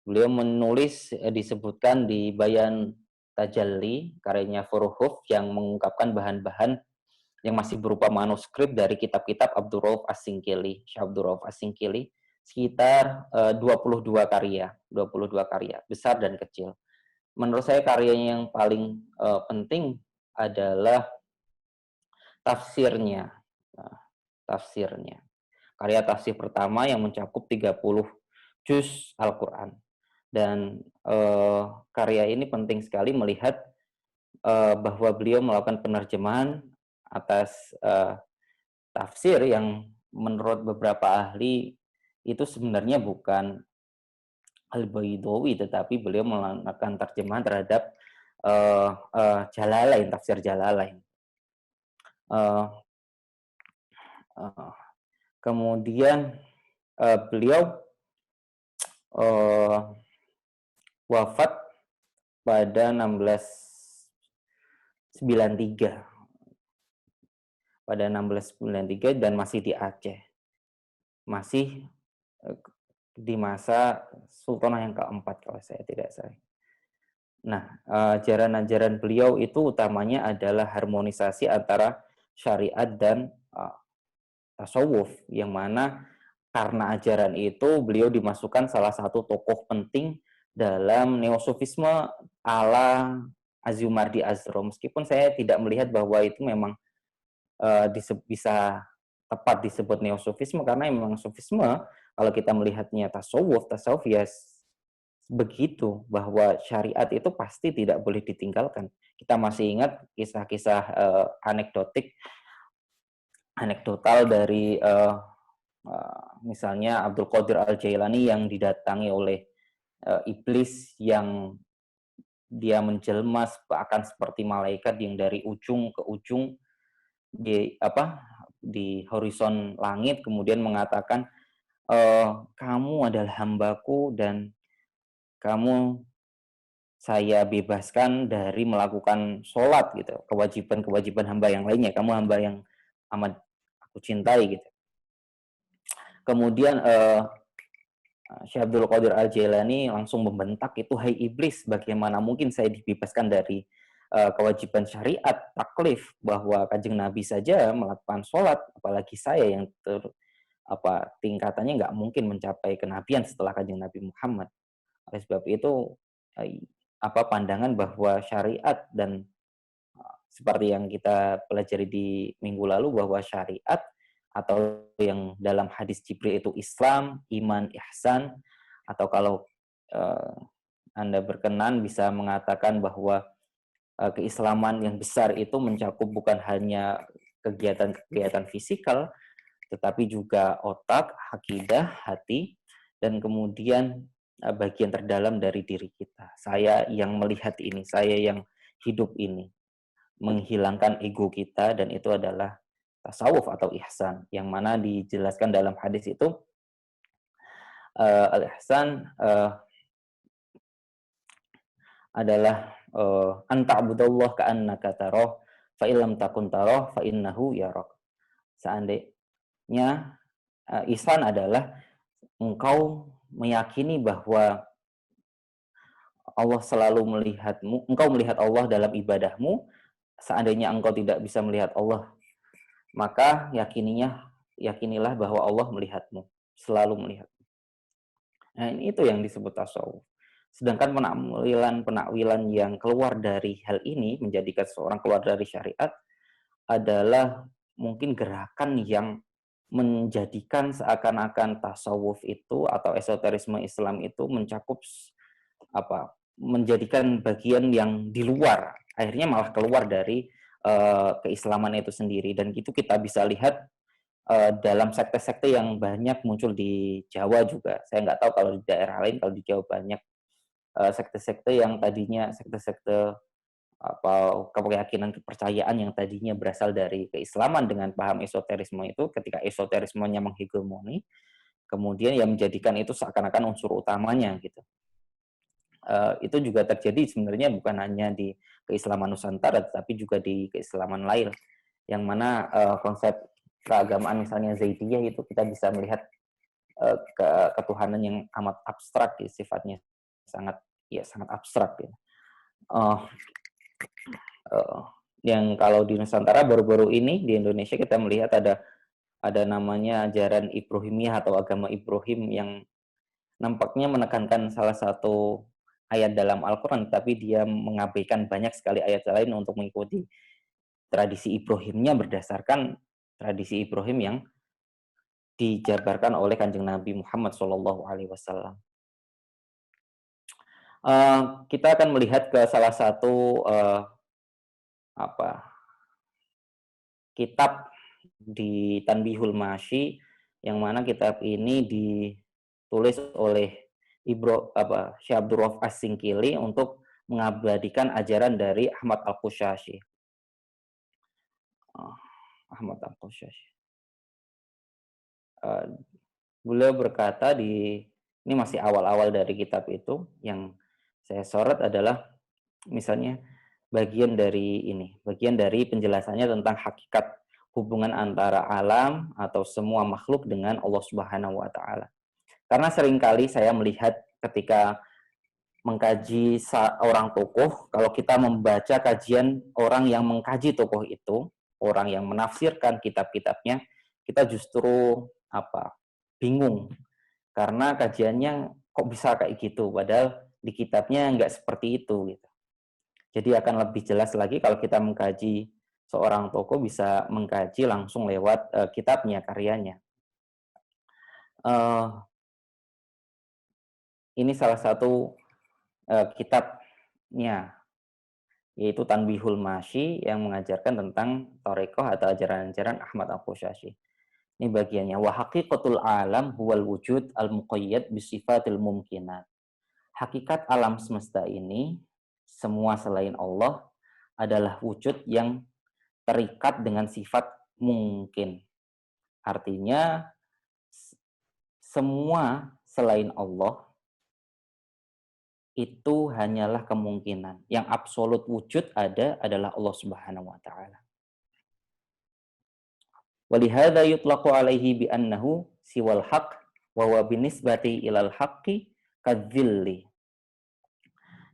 Beliau menulis disebutkan di Bayan Tajalli, karyanya Furuhuf yang mengungkapkan bahan-bahan yang masih berupa manuskrip dari kitab-kitab Abdul Rauf As-Singkili, Syekh Abdul Rauf As-Singkili, sekitar 22 karya, besar dan kecil. Menurut saya karyanya yang paling penting adalah tafsirnya. Karya tafsir pertama yang mencakup 30 juz Al-Quran. Dan karya ini penting sekali melihat bahwa beliau melakukan penerjemahan atas tafsir yang menurut beberapa ahli itu sebenarnya bukan Al-Baidawi, tetapi beliau melakukan terjemahan terhadap Jalalain, tafsir Jalalain. Kemudian beliau wafat pada 1693. Dan masih di Aceh. Masih di masa Sultanah yang keempat kalau saya tidak salah. Nah, ajaran-ajaran beliau itu utamanya adalah harmonisasi antara syariat dan tasawuf, yang mana karena ajaran itu beliau dimasukkan salah satu tokoh penting dalam neosufisme ala Azumardi Azra. Meskipun saya tidak melihat bahwa itu memang bisa tepat disebut neosufisme, karena memang sufisme kalau kita melihatnya tasawuf ya begitu, bahwa syariat itu pasti tidak boleh ditinggalkan. Kita masih ingat kisah-kisah anekdotal dari misalnya Abdul Qadir Al-Jailani yang didatangi oleh iblis yang dia menjelma akan seperti malaikat yang dari ujung ke ujung di horizon langit, kemudian mengatakan kamu adalah hambaku dan saya bebaskan dari melakukan sholat gitu, kewajiban hamba yang lainnya, kamu hamba yang amat aku cintai gitu. Kemudian Syekh Abdul Qadir Al-Jailani langsung membentak itu, hai iblis, bagaimana mungkin saya dibebaskan dari kewajiban syariat, taklif, bahwa Kanjeng Nabi saja melakukan sholat, apalagi saya yang tingkatannya nggak mungkin mencapai kenabian setelah Kanjeng Nabi Muhammad. Oleh sebab itu, pandangan bahwa syariat dan seperti yang kita pelajari di minggu lalu, bahwa syariat atau yang dalam hadis Jibril itu Islam, iman, ihsan, atau kalau Anda berkenan bisa mengatakan bahwa keislaman yang besar itu mencakup bukan hanya kegiatan-kegiatan fisikal, tetapi juga otak, akidah, hati, dan kemudian bagian terdalam dari diri kita. Saya yang melihat ini, saya yang hidup ini, menghilangkan ego kita, dan itu adalah tasawuf atau ihsan, yang mana dijelaskan dalam hadis itu al-ihsan adalah anta'budallah ka'annaka tarah fa illam takun tarah fa innahu yarak. Seandainya ihsan adalah engkau meyakini bahwa Allah selalu melihatmu, engkau melihat Allah dalam ibadahmu. Seandainya engkau tidak bisa melihat Allah, maka yakinilah bahwa Allah melihatmu, selalu melihat. Nah, itu yang disebut tasawuf. Sedangkan penakwilan yang keluar dari hal ini, menjadikan seseorang keluar dari syariat, adalah mungkin gerakan yang menjadikan seakan-akan tasawuf itu atau esoterisme Islam itu mencakup menjadikan bagian yang di luar, akhirnya malah keluar dari keislaman itu sendiri. Dan itu kita bisa lihat dalam sekte-sekte yang banyak muncul di Jawa juga. Saya nggak tahu kalau di daerah lain, kalau di Jawa banyak sekte-sekte yang tadinya sekte-sekte keyakinan kepercayaan yang tadinya berasal dari keislaman dengan paham esoterisme itu, ketika esoterismenya menghegemoni, kemudian yang menjadikan itu seakan-akan unsur utamanya gitu. Itu juga terjadi sebenarnya bukan hanya di keislaman Nusantara, tetapi juga di keislaman lain, yang mana konsep keagamaan misalnya Zaidiyah itu kita bisa melihat ketuhanan yang amat abstrak ya, sifatnya sangat abstrak ya. Yang kalau di Nusantara baru-baru ini di Indonesia kita melihat ada namanya ajaran Ibrahimiyah atau agama Ibrahim yang nampaknya menekankan salah satu ayat dalam Al-Quran, tapi dia mengabaikan banyak sekali ayat lain untuk mengikuti tradisi Ibrahimnya berdasarkan tradisi Ibrahim yang dijabarkan oleh Kanjeng Nabi Muhammad SAW. Kita akan melihat ke salah satu kitab di Tanbihul Masyi, yang mana kitab ini ditulis oleh Syekh Abdul Rauf As-Singkili untuk mengabadikan ajaran dari Ahmad Al-Qushashi. Ahmad Al-Qushashi. Beliau berkata ini masih awal-awal dari kitab itu, yang saya sorot adalah misalnya bagian dari penjelasannya tentang hakikat hubungan antara alam atau semua makhluk dengan Allah Subhanahu wa taala. Karena seringkali saya melihat ketika mengkaji seorang tokoh, kalau kita membaca kajian orang yang mengkaji tokoh itu, orang yang menafsirkan kitab-kitabnya, kita justru bingung. Karena kajiannya kok bisa kayak gitu, padahal di kitabnya nggak seperti itu gitu. Jadi akan lebih jelas lagi kalau kita mengkaji seorang tokoh, bisa mengkaji langsung lewat kitabnya, karyanya. Ini salah satu kitabnya, yaitu Tanbihul Masyi, yang mengajarkan tentang Thariqah atau ajaran-ajaran Ahmad Al-Qushashi. Ini bagiannya. Wa haqiqatul alam huwal wujud al-muqayyad bisifatil mumkinat. Hakikat alam semesta ini, semua selain Allah, adalah wujud yang terikat dengan sifat mungkin. Artinya, semua selain Allah itu hanyalah kemungkinan. Yang absolut wujud adalah Allah Subhanahu wa taala. Walihada yutlaqu alaihi bi annahu siwal haqq wa huwa binisbati ilal haqqi kadzilli.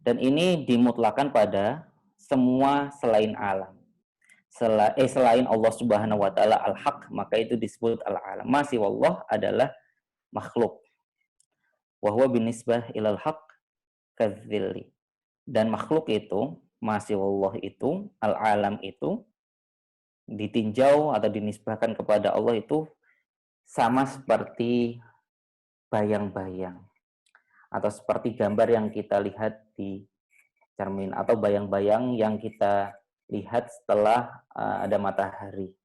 Dan ini dimutlakan pada semua selain alam. Selain Allah Subhanahu wa taala al-haq, maka itu disebut al-alam. Masih wallah adalah makhluk. Wa huwa binisbah ilal haqq kadzilli. Dan makhluk itu, masih wallah itu, al-alam itu ditinjau atau dinisbahkan kepada Allah itu sama seperti bayang-bayang atau seperti gambar yang kita lihat di cermin atau bayang-bayang yang kita lihat setelah ada matahari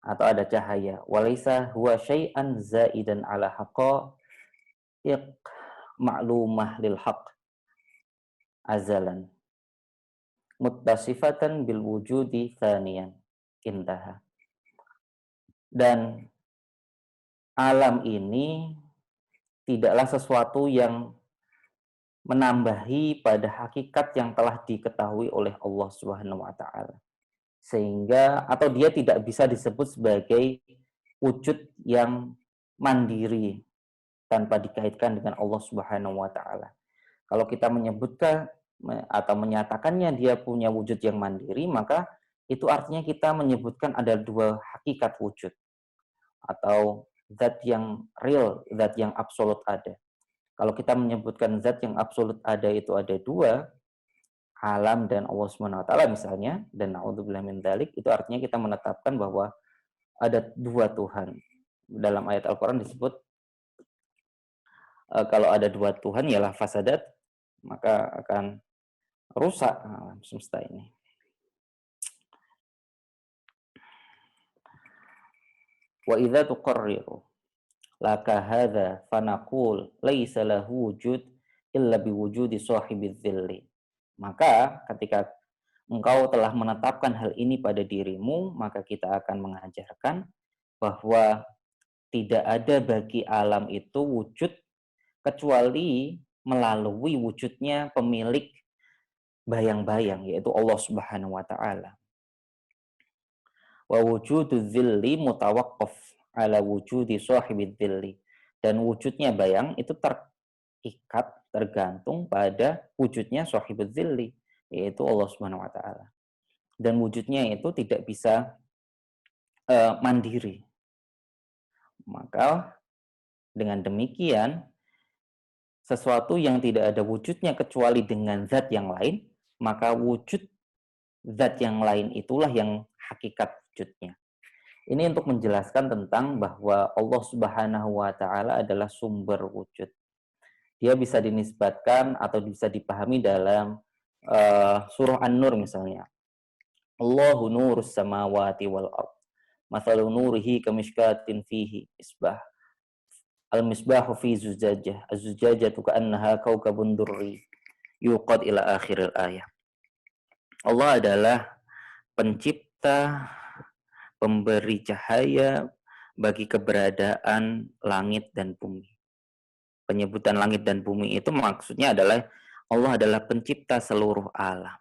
atau ada cahaya. Walaisa huwa syai'an zaidan ala haqa'iq ma'lumah lil haqq azalan muttasifatan bil wujudi tsaniyan. Intaha. Dan alam ini tidaklah sesuatu yang menambahi pada hakikat yang telah diketahui oleh Allah Subhanahu wa taala. Sehingga atau dia tidak bisa disebut sebagai wujud yang mandiri tanpa dikaitkan dengan Allah Subhanahu wa taala. Kalau kita menyebutkan atau menyatakannya dia punya wujud yang mandiri, maka itu artinya kita menyebutkan ada dua hakikat wujud atau zat yang real, zat yang absolut ada. Kalau kita menyebutkan zat yang absolut ada itu ada dua, alam dan Allah Subhanahu wa taala misalnya, dan naudzubillah min dzalik, itu artinya kita menetapkan bahwa ada dua Tuhan. Dalam ayat Al-Qur'an disebut kalau ada dua Tuhan ialah fasadat, maka akan rusak alam semesta ini. Wa idza tuqarriru laka hadza fanaqul laisa lahu wujud illa biwujudi sahibiz dzilli. Maka ketika engkau telah menetapkan hal ini pada dirimu, maka kita akan mengajarkan bahwa tidak ada bagi alam itu wujud kecuali melalui wujudnya pemilik bayang-bayang, yaitu Allah Subhanahu wa taala. Wa wujudu dzilli mutawaqqaf ala wujudi sahibiz dzilli. Dan wujudnya bayang itu terikat, tergantung pada wujudnya sahibul dzilli, yaitu Allah Subhanahu wa taala. Dan wujudnya itu tidak bisa mandiri. Maka dengan demikian sesuatu yang tidak ada wujudnya kecuali dengan zat yang lain, maka wujud zat yang lain itulah yang hakikat wujudnya. Ini untuk menjelaskan tentang bahwa Allah Subhanahu wa taala adalah sumber wujud. Dia bisa dinisbatkan atau bisa dipahami dalam surah An-Nur misalnya. Allahu nurus samawati wal ard. Mathalu nurihi kamishkatin fihi misbah. Al-misbahu fi zujajah. Az-zujajatu ka'annaha kawkabun durri. Yuqad ila akhiril ayah. Allah adalah pencipta, pemberi cahaya bagi keberadaan langit dan bumi. Penyebutan langit dan bumi itu maksudnya adalah Allah adalah pencipta seluruh alam.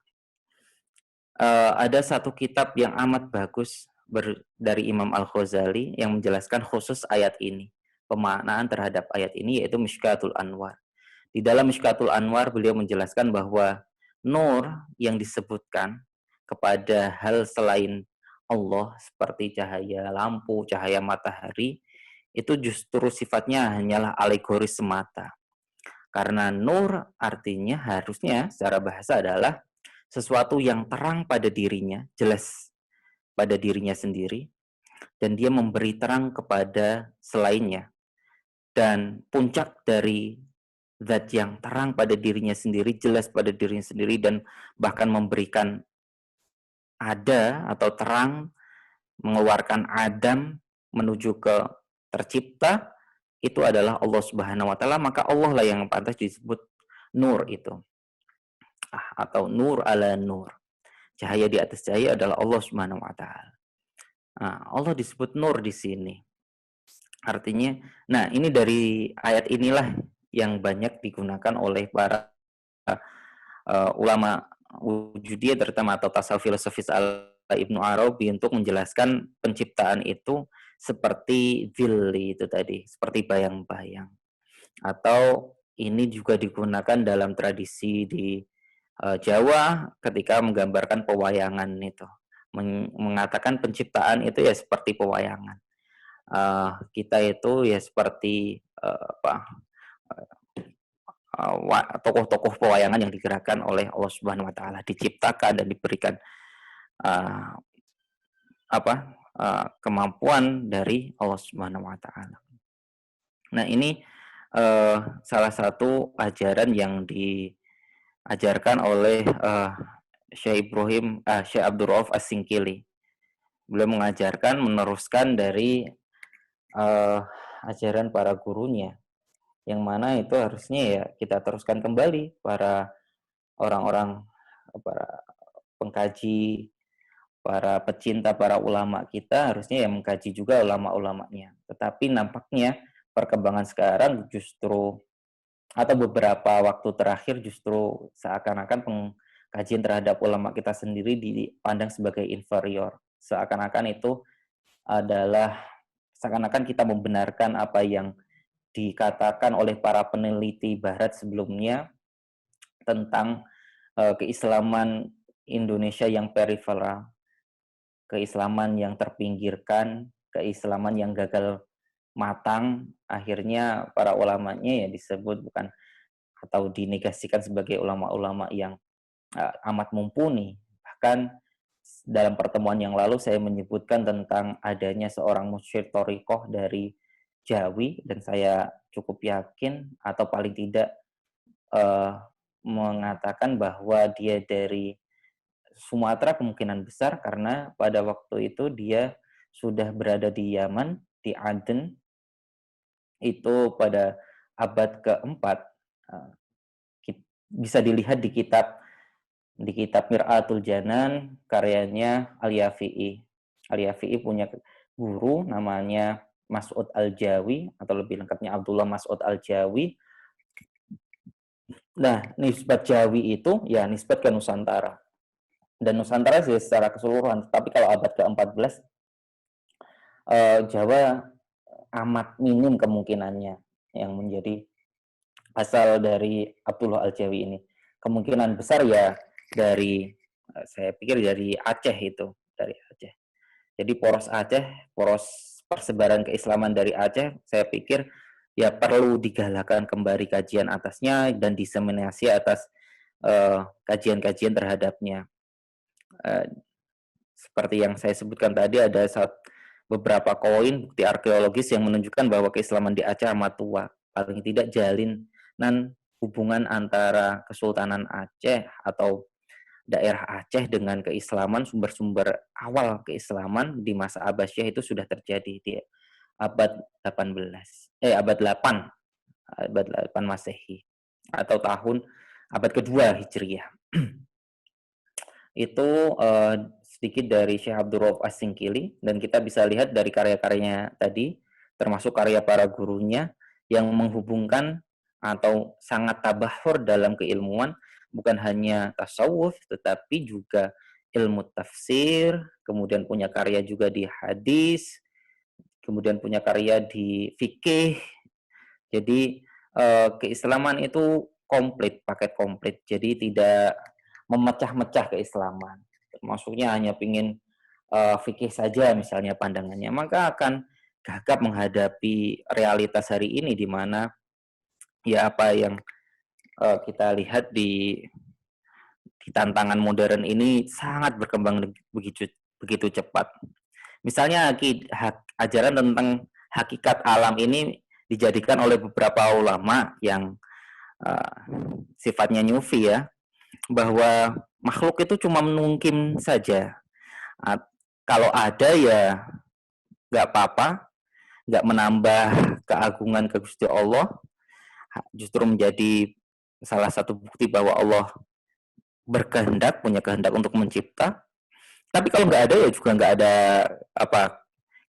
Ada satu kitab yang amat bagus dari Imam Al-Ghazali yang menjelaskan khusus ayat ini, pemaknaan terhadap ayat ini, yaitu Mishkatul Anwar. Di dalam Mishkatul Anwar beliau menjelaskan bahwa nur yang disebutkan kepada hal selain Allah seperti cahaya lampu, cahaya matahari, itu justru sifatnya hanyalah alegoris semata. Karena nur artinya harusnya secara bahasa adalah sesuatu yang terang pada dirinya, jelas pada dirinya sendiri, dan dia memberi terang kepada selainnya. Dan puncak dari zat yang terang pada dirinya sendiri, jelas pada dirinya sendiri, dan bahkan memberikan ada atau terang, mengeluarkan adam menuju ke tercipta, itu adalah Allah Subhanahu wa taala, maka Allah lah yang pantas disebut nur itu. Atau nur ala nur. Cahaya di atas cahaya adalah Allah Subhanahu wa taala. Allah disebut nur di sini. Artinya, nah ini dari ayat inilah yang banyak digunakan oleh para ulama wujudiyah terutama atau tasawuf filosofis ala Ibnu Arabi untuk menjelaskan penciptaan itu seperti zilli itu tadi, seperti bayang-bayang. Atau ini juga digunakan dalam tradisi di Jawa ketika menggambarkan pewayangan itu. Mengatakan penciptaan itu ya seperti pewayangan. Kita itu ya seperti tokoh-tokoh pewayangan yang digerakkan oleh Allah Subhanahu wa taala, diciptakan dan diberikan kemampuan dari Allah Subhanahu wa taala. Nah, ini salah satu ajaran yang diajarkan oleh Syekh Abdul Rauf As-Singkili. Beliau mengajarkan, meneruskan dari ajaran para gurunya, yang mana itu harusnya ya kita teruskan kembali para orang-orang, para pengkaji, para pecinta, para ulama kita harusnya yang mengkaji juga ulama-ulamanya. Tetapi nampaknya perkembangan sekarang justru, atau beberapa waktu terakhir justru seakan-akan pengkajian terhadap ulama kita sendiri dipandang sebagai inferior. Seakan-akan itu adalah, seakan-akan kita membenarkan apa yang dikatakan oleh para peneliti barat sebelumnya, tentang keislaman Indonesia yang periferal, keislaman yang terpinggirkan, keislaman yang gagal matang. Akhirnya para ulamanya ya disebut bukan atau dinegasikan sebagai ulama-ulama yang amat mumpuni. Bahkan dalam pertemuan yang lalu saya menyebutkan tentang adanya seorang musyrik thariqah dari Jawi, dan saya cukup yakin atau paling tidak mengatakan bahwa dia dari Sumatera kemungkinan besar, karena pada waktu itu dia sudah berada di Yaman, di Aden, itu pada abad keempat. Bisa dilihat di kitab Mir'atul Janan karyanya Al-Yafi'i. Al-Yafi'i punya guru namanya Mas'ud Al-Jawi, atau lebih lengkapnya Abdullah Mas'ud Al-Jawi. Nah, nisbat Jawi itu ya nisbat ke Nusantara. Dan Nusantara sih secara keseluruhan. Tapi kalau abad ke-14, Jawa amat minim kemungkinannya yang menjadi asal dari Abdullah Al-Jawi ini. Kemungkinan besar ya saya pikir dari Aceh itu, dari Aceh. Jadi poros Aceh, poros persebaran keislaman dari Aceh, saya pikir ya perlu digalakan kembali kajian atasnya dan diseminasi atas kajian-kajian terhadapnya. Seperti yang saya sebutkan tadi, ada beberapa koin bukti arkeologis yang menunjukkan bahwa keislaman di Aceh amat tua. Paling tidak jalinan hubungan antara Kesultanan Aceh atau daerah Aceh dengan keislaman, sumber-sumber awal keislaman di masa Abbasiyah itu sudah terjadi di abad 8, abad 8 Masehi, atau abad kedua Hijriyah. Itu sedikit dari Syekh Abdul Rauf As-Singkili, dan kita bisa lihat dari karya-karyanya tadi, termasuk karya para gurunya yang menghubungkan atau sangat tabahur dalam keilmuan, bukan hanya tasawuf, tetapi juga ilmu tafsir, kemudian punya karya juga di hadis, kemudian punya karya di fikih. Jadi keislaman itu komplit, paket komplit. Jadi tidak memecah-mecah keislaman. Maksudnya hanya ingin fikih saja misalnya pandangannya, maka akan gagap menghadapi realitas hari ini, di mana ya apa yang kita lihat di tantangan modern ini sangat berkembang begitu cepat. Misalnya ajaran tentang hakikat alam ini dijadikan oleh beberapa ulama yang sifatnya nyufi ya, bahwa makhluk itu cuma menungkim saja. Kalau ada ya nggak apa-apa, nggak menambah keagungan ke Gusti Allah, justru menjadi salah satu bukti bahwa Allah berkehendak, punya kehendak untuk mencipta. Tapi kalau nggak ada ya juga nggak ada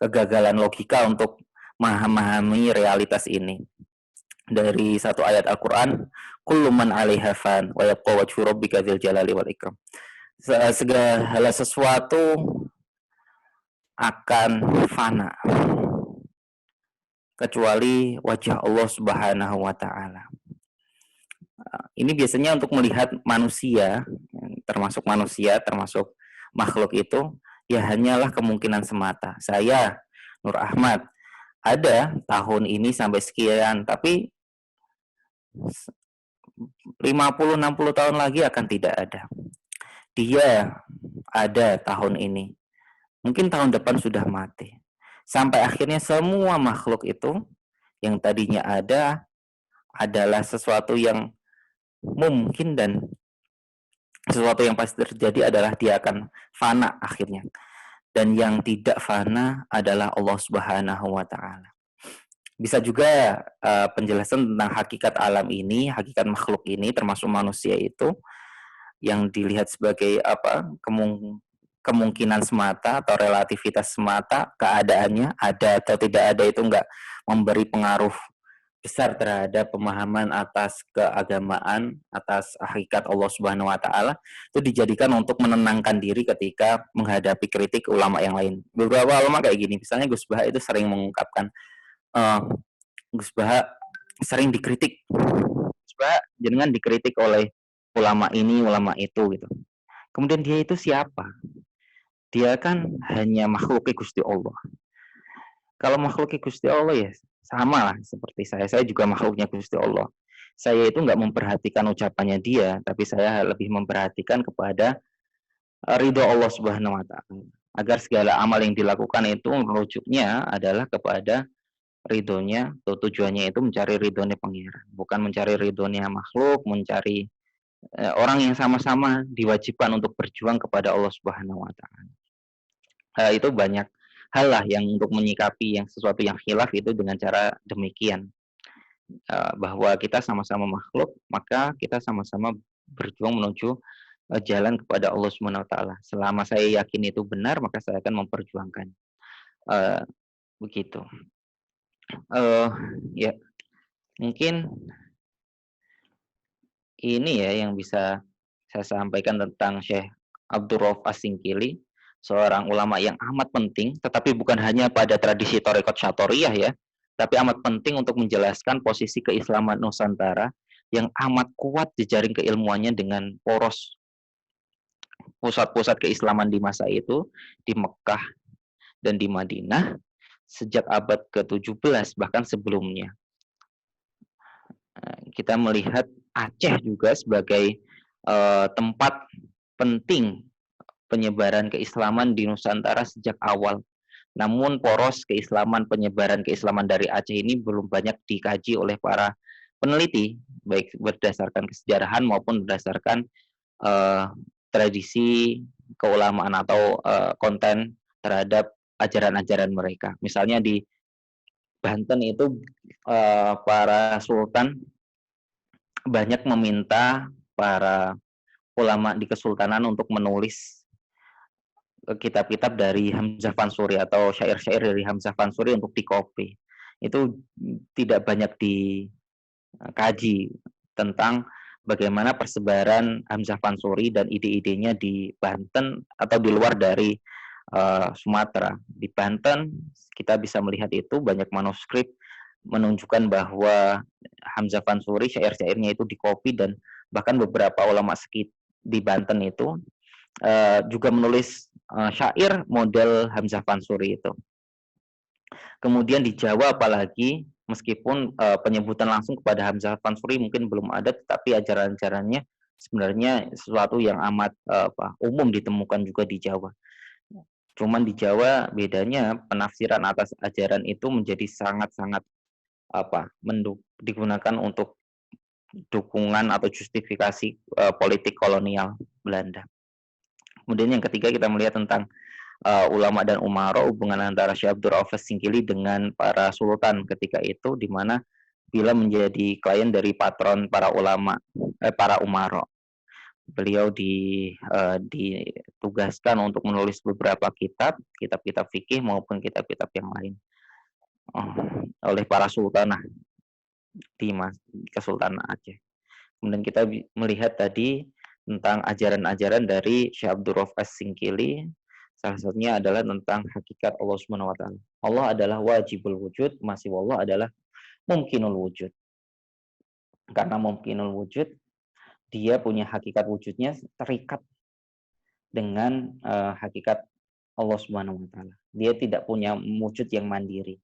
kegagalan logika untuk memahami realitas ini. Dari satu ayat Al-Quran, kullu man 'alaiha fan wa yabqa wajhu rabbika dzil jalali wal ikram. Segala sesuatu akan fana kecuali wajah Allah Subhanahu wa taala. Ini biasanya untuk melihat manusia, termasuk makhluk itu ya hanyalah kemungkinan semata. Saya Nur Ahmad ada tahun ini sampai sekian, tapi 50-60 tahun lagi akan tidak ada. Dia ada tahun ini, mungkin tahun depan sudah mati. Sampai akhirnya semua makhluk itu yang tadinya ada adalah sesuatu yang mungkin, dan sesuatu yang pasti terjadi adalah dia akan fana akhirnya. Dan yang tidak fana adalah Allah Subhanahu wa taala. Bisa juga penjelasan tentang hakikat alam ini, hakikat makhluk ini termasuk manusia itu yang dilihat sebagai kemungkinan semata atau relativitas semata, keadaannya ada atau tidak ada itu enggak memberi pengaruh besar terhadap pemahaman atas keagamaan, atas hakikat Allah Subhanahu wa taala. Itu dijadikan untuk menenangkan diri ketika menghadapi kritik ulama yang lain. Beberapa ulama kayak gini, misalnya Gus Baha itu sering mengungkapkan, Gus Baha sering dikritik. Gus Baha jenengan dikritik oleh ulama ini, ulama itu gitu. Kemudian dia itu siapa? Dia kan hanya makhluk Gusti Allah. Kalau makhluk Gusti Allah ya sama lah seperti saya. Saya juga makhluknya Gusti Allah. Saya itu nggak memperhatikan ucapannya dia, tapi saya lebih memperhatikan kepada ridho Allah Subhanahu wa Ta'ala. Agar segala amal yang dilakukan itu merujuknya adalah kepada ridhonya, atau tujuannya itu mencari ridhonya Pangeran, bukan mencari ridhonya makhluk, mencari orang yang sama-sama diwajibkan untuk berjuang kepada Allah Subhanahu wa Ta'ala. Itu banyak hal lah yang untuk menyikapi yang sesuatu yang khilaf itu dengan cara demikian. Bahwa kita sama-sama makhluk, maka kita sama-sama berjuang menuju jalan kepada Allah Subhanahu wa Ta'ala. Selama saya yakin itu benar, maka saya akan memperjuangkan. Begitu. Ya, mungkin ini ya yang bisa saya sampaikan tentang Syekh Abdul Rauf As-Singkili, seorang ulama yang amat penting, tetapi bukan hanya pada tradisi Thariqat Syatoriyah ya, tapi amat penting untuk menjelaskan posisi keislaman Nusantara yang amat kuat jejaring keilmuannya dengan poros pusat-pusat keislaman di masa itu, di Mekah dan di Madinah, sejak abad ke-17 bahkan sebelumnya. Kita melihat Aceh juga sebagai tempat penting penyebaran keislaman di Nusantara sejak awal. Namun poros keislaman, penyebaran keislaman dari Aceh ini belum banyak dikaji oleh para peneliti, baik berdasarkan kesejarahan maupun berdasarkan tradisi keulamaan atau konten terhadap ajaran-ajaran mereka. Misalnya di Banten itu para sultan banyak meminta para ulama di kesultanan untuk menulis kitab-kitab dari Hamzah Fansuri atau syair-syair dari Hamzah Fansuri untuk dikopi. Itu tidak banyak dikaji tentang bagaimana persebaran Hamzah Fansuri dan ide-idenya di Banten atau di luar dari Sumatera. Di Banten kita bisa melihat itu banyak manuskrip menunjukkan bahwa Hamzah Fansuri syair-syairnya itu dikopi, dan bahkan beberapa ulama di Banten itu juga menulis syair model Hamzah Fansuri itu. Kemudian di Jawa apalagi, meskipun penyebutan langsung kepada Hamzah Fansuri mungkin belum ada, tetapi ajaran-ajarannya sebenarnya sesuatu yang amat umum ditemukan juga di Jawa. Cuman di Jawa bedanya penafsiran atas ajaran itu menjadi sangat-sangat digunakan untuk dukungan atau justifikasi politik kolonial Belanda. Kemudian yang ketiga kita melihat tentang ulama dan umara, hubungan antara Syekh Abdul Rauf As-Singkili dengan para sultan ketika itu, di mana bila menjadi klien dari patron para ulama, para umara. Beliau ditugaskan untuk menulis beberapa kitab-kitab fikih maupun kitab-kitab yang lain oleh para sultanah di Kesultanan Aceh. Kemudian kita melihat tadi tentang ajaran-ajaran dari Syekh Abdul Rauf As-Singkili. Salah satunya adalah tentang hakikat Allah Subhanahu wa Ta'ala. Allah adalah wajibul wujud, masih Allah adalah mumkinul wujud. Karena mumkinul wujud, dia punya hakikat wujudnya terikat dengan hakikat Allah Subhanahu wa Ta'ala. Dia tidak punya wujud yang mandiri,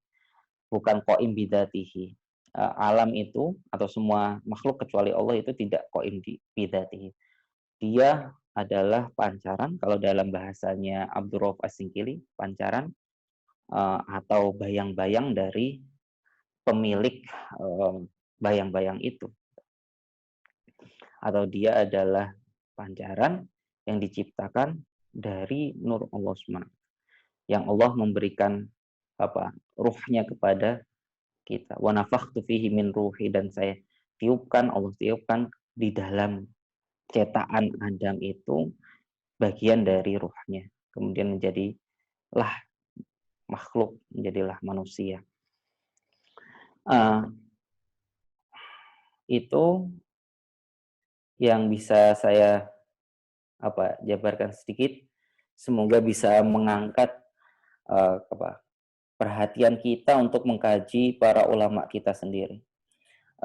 bukan qaim bidzatihi. Alam itu atau semua makhluk kecuali Allah itu tidak qaim bidzatihi. Dia adalah pancaran, kalau dalam bahasanya Abdul Rauf As-Singkili, pancaran atau bayang-bayang dari pemilik bayang-bayang itu. Atau dia adalah pancaran yang diciptakan dari nur Allah SWT, yang Allah memberikan ruhnya kepada kita. Wa nafakhtu fihi min ruhi, dan saya tiupkan, Allah tiupkan di dalam cetakan Adam itu bagian dari ruhnya. Kemudian menjadilah makhluk, menjadilah manusia. Itu yang bisa saya jabarkan sedikit. Semoga bisa mengangkat perhatian kita untuk mengkaji para ulama kita sendiri.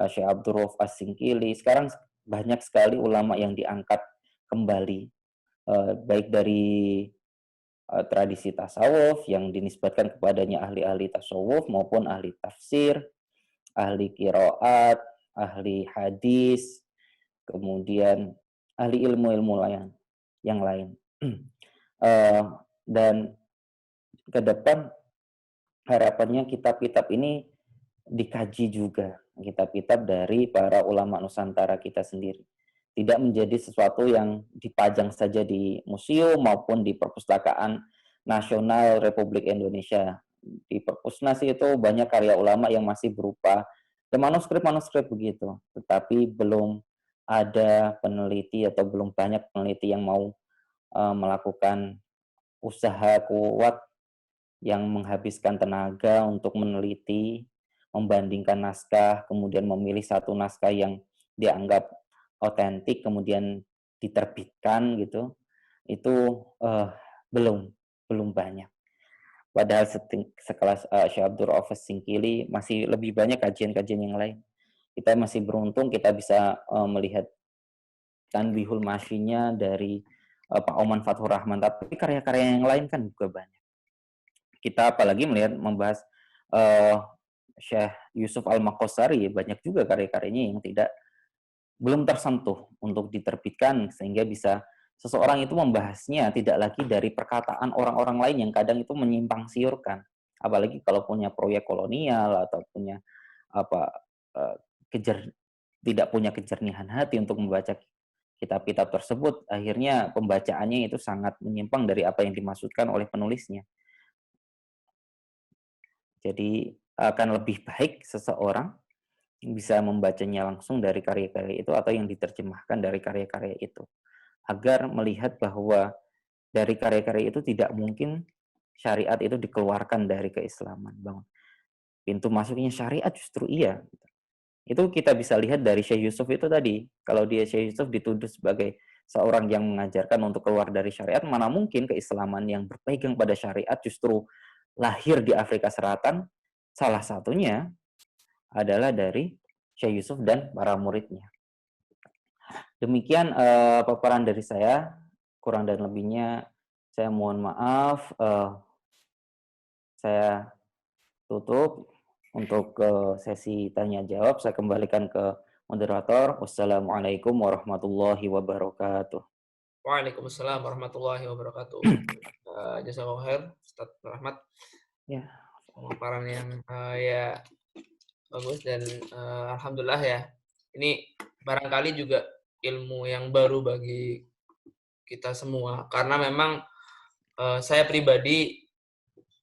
Syekh Abdul Rauf As-Singkili sekarang banyak sekali ulama yang diangkat kembali, baik dari tradisi tasawuf yang dinisbatkan kepadanya ahli-ahli tasawuf maupun ahli tafsir, ahli qiraat, ahli hadis, kemudian ahli ilmu-ilmu yang lain. Eh, dan ke depan harapannya kitab-kitab ini dikaji juga, kitab-kitab dari para ulama Nusantara kita sendiri. Tidak menjadi sesuatu yang dipajang saja di museum maupun di perpustakaan nasional Republik Indonesia. Di perpusnas itu banyak karya ulama yang masih berupa manuskrip-manuskrip begitu, tetapi belum ada peneliti atau belum banyak peneliti yang mau melakukan usaha kuat yang menghabiskan tenaga untuk meneliti, membandingkan naskah, kemudian memilih satu naskah yang dianggap otentik, kemudian diterbitkan gitu, itu belum banyak. Padahal sekelas Syekh Abdul Rauf As-Singkili masih lebih banyak kajian-kajian yang lain. Kita masih beruntung kita bisa melihat Tanbihul Masyinya dari Pak Oman Fathur Rahman, tapi karya-karya yang lain kan juga banyak. Kita apalagi membahas Syekh Yusuf Al-Maqassari, banyak juga karya-karyanya yang belum tersentuh untuk diterbitkan, sehingga bisa seseorang itu membahasnya tidak lagi dari perkataan orang-orang lain yang kadang itu menyimpang siurkan, apalagi kalau punya proyek kolonial atau punya tidak punya kejernihan hati untuk membaca kitab-kitab tersebut, akhirnya pembacaannya itu sangat menyimpang dari apa yang dimaksudkan oleh penulisnya. Jadi akan lebih baik seseorang bisa membacanya langsung dari karya-karya itu atau yang diterjemahkan dari karya-karya itu, agar melihat bahwa dari karya-karya itu tidak mungkin syariat itu dikeluarkan dari keislaman. Bang. Pintu masuknya syariat justru iya. Itu kita bisa lihat dari Syekh Yusuf itu tadi. Kalau dia Syekh Yusuf dituduh sebagai seorang yang mengajarkan untuk keluar dari syariat, mana mungkin keislaman yang berpegang pada syariat justru lahir di Afrika Selatan. Salah satunya adalah dari Syekh Yusuf dan para muridnya. Demikian paparan dari saya, kurang dan lebihnya saya mohon maaf. Saya tutup untuk sesi tanya jawab. Saya kembalikan ke moderator. Wassalamualaikum warahmatullahi wabarakatuh. Waalaikumsalam warahmatullahi wabarakatuh. Jazakallahu khair, Ustaz Rahmat. Ya. Pemaparan yang ya bagus dan alhamdulillah ya. Ini barangkali juga ilmu yang baru bagi kita semua karena memang saya pribadi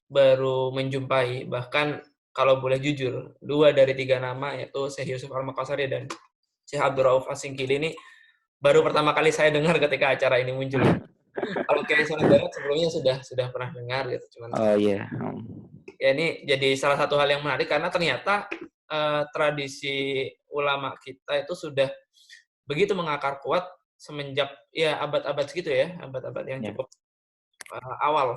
baru menjumpai, bahkan kalau boleh jujur, 2 dari 3 nama yaitu Syekh Yusuf Al-Maqassari dan Syekh Abdul Rauf As-Singkili ini baru pertama kali saya dengar ketika acara ini muncul. Kalau Kiai Salim Barat sebelumnya sudah pernah dengar gitu, cuman ya ini jadi salah satu hal yang menarik karena ternyata tradisi ulama kita itu sudah begitu mengakar kuat semenjak ya abad-abad segitu ya, abad-abad yang cukup awal.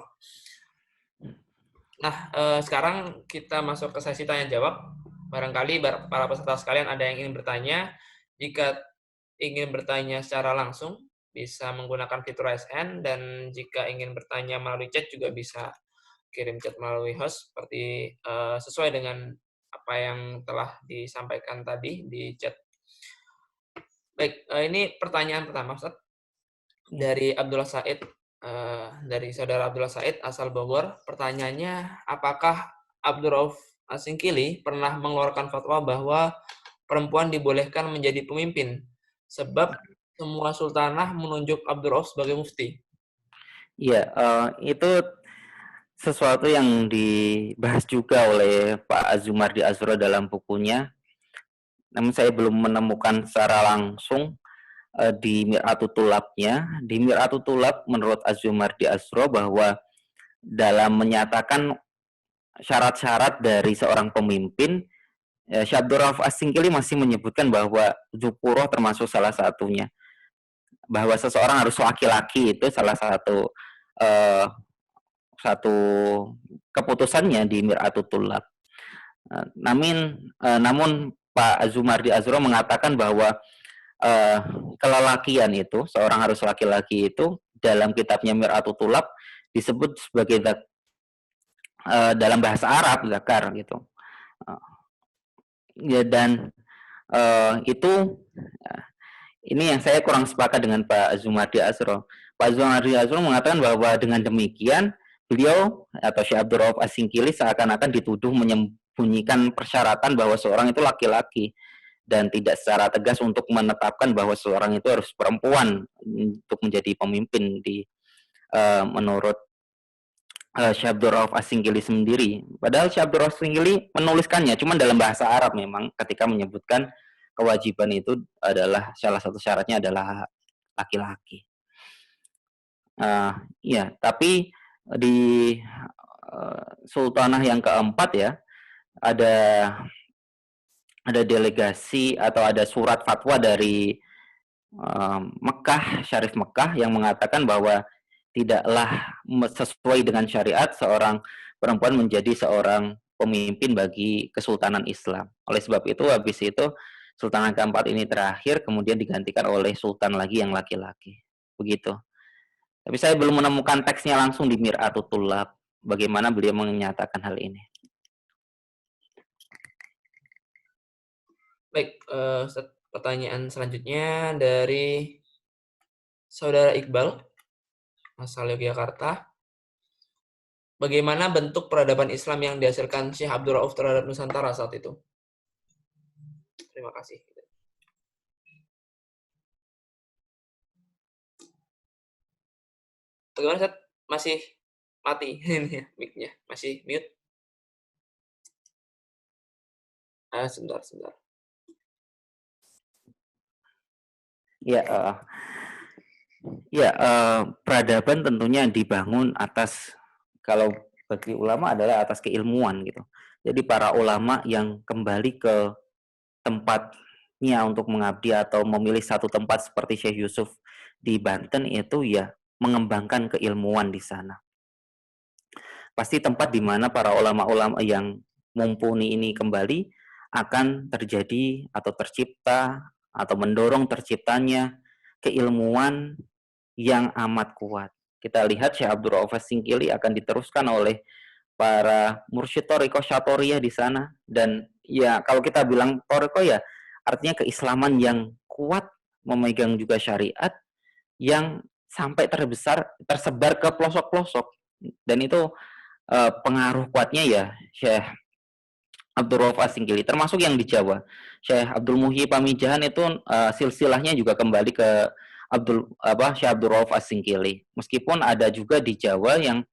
Nah, sekarang kita masuk ke sesi tanya jawab. Barangkali para peserta sekalian ada yang ingin bertanya. Jika ingin bertanya secara langsung, bisa menggunakan fitur raise hand, dan jika ingin bertanya melalui chat juga bisa kirim chat melalui host seperti sesuai dengan apa yang telah disampaikan tadi di chat. Baik, ini pertanyaan pertama, Ustaz. Dari Abdullah Said. Dari saudara Abdullah Said asal Bogor, pertanyaannya, apakah Abdul Rauf As-Singkili pernah mengeluarkan fatwa bahwa perempuan dibolehkan menjadi pemimpin sebab semua sultanah menunjuk Abdul Rauf sebagai mufti? Iya, itu sesuatu yang dibahas juga oleh Pak Azumardi Azra dalam bukunya, namun saya belum menemukan secara langsung di Mir'atut Tulabnya. Di Mir'atut Tulab menurut Azumardi Azra bahwa dalam menyatakan syarat-syarat dari seorang pemimpin, Syekh Abdul Rauf As-Singkili masih menyebutkan bahwa Zupuroh termasuk salah satunya. Bahwa seseorang harus laki-laki, itu salah satu keputusannya di Mir'atut Tulab. Namun Pak Azumardi Azra mengatakan bahwa kelelakian itu, seorang harus laki-laki itu dalam kitabnya Mir'atut Tulab disebut sebagai dalam bahasa Arab zakar gitu. Ya, dan itu ini yang saya kurang sepakat dengan Pak Zumardi Asro. Pak Zumardi Asro mengatakan bahwa dengan demikian beliau atau Syekh Abdul Rauf As-Singkili seakan-akan dituduh menyembunyikan persyaratan bahwa seorang itu laki-laki dan tidak secara tegas untuk menetapkan bahwa seorang itu harus perempuan untuk menjadi pemimpin di menurut Syekh Abdul Rauf As-Singkili sendiri. Padahal Syekh Abdul Rauf As-Singkili menuliskannya cuma dalam bahasa Arab memang ketika menyebutkan kewajiban itu adalah salah satu syaratnya adalah laki-laki. Ya, tapi di Sultanah yang keempat ya ada delegasi atau ada surat fatwa dari Mekah, Syarif Mekah yang mengatakan bahwa tidaklah sesuai dengan syariat seorang perempuan menjadi seorang pemimpin bagi Kesultanan Islam. Oleh sebab itu, habis itu Sultan keempat ini terakhir, kemudian digantikan oleh Sultan lagi yang laki-laki. Begitu. Tapi saya belum menemukan teksnya langsung di Mir'atut Tulab. Bagaimana beliau menyatakan hal ini. Baik, pertanyaan selanjutnya dari Saudara Iqbal, asal Yogyakarta. Bagaimana bentuk peradaban Islam yang dihasilkan Syekh Abdul Rauf terhadap Nusantara saat itu? Terima kasih. Bagaimana, Ustaz? Masih mati ini ya, mic-nya. Masih mute? Sebentar. Peradaban tentunya dibangun atas, kalau bagi ulama adalah atas keilmuan gitu. Jadi para ulama yang kembali ke tempatnya untuk mengabdi atau memilih satu tempat seperti Syekh Yusuf di Banten itu ya mengembangkan keilmuan di sana. Pasti tempat di mana para ulama-ulama yang mumpuni ini kembali akan terjadi atau tercipta atau mendorong terciptanya keilmuan yang amat kuat. Kita lihat Syekh Abdul Rauf As-Singkili akan diteruskan oleh para mursyid Thariqah Syatoriyah di sana. Dan ya kalau kita bilang Thariqah ya artinya keislaman yang kuat, memegang juga syariat yang sampai tersebar ke pelosok-pelosok. Dan itu pengaruh kuatnya ya Syekh Abdul Rauf As-Singkili, termasuk yang di Jawa. Syekh Abdul Muhyi Pamijahan itu silsilahnya juga kembali ke Syekh Abdul Rauf As-Singkili. Meskipun ada juga di Jawa yang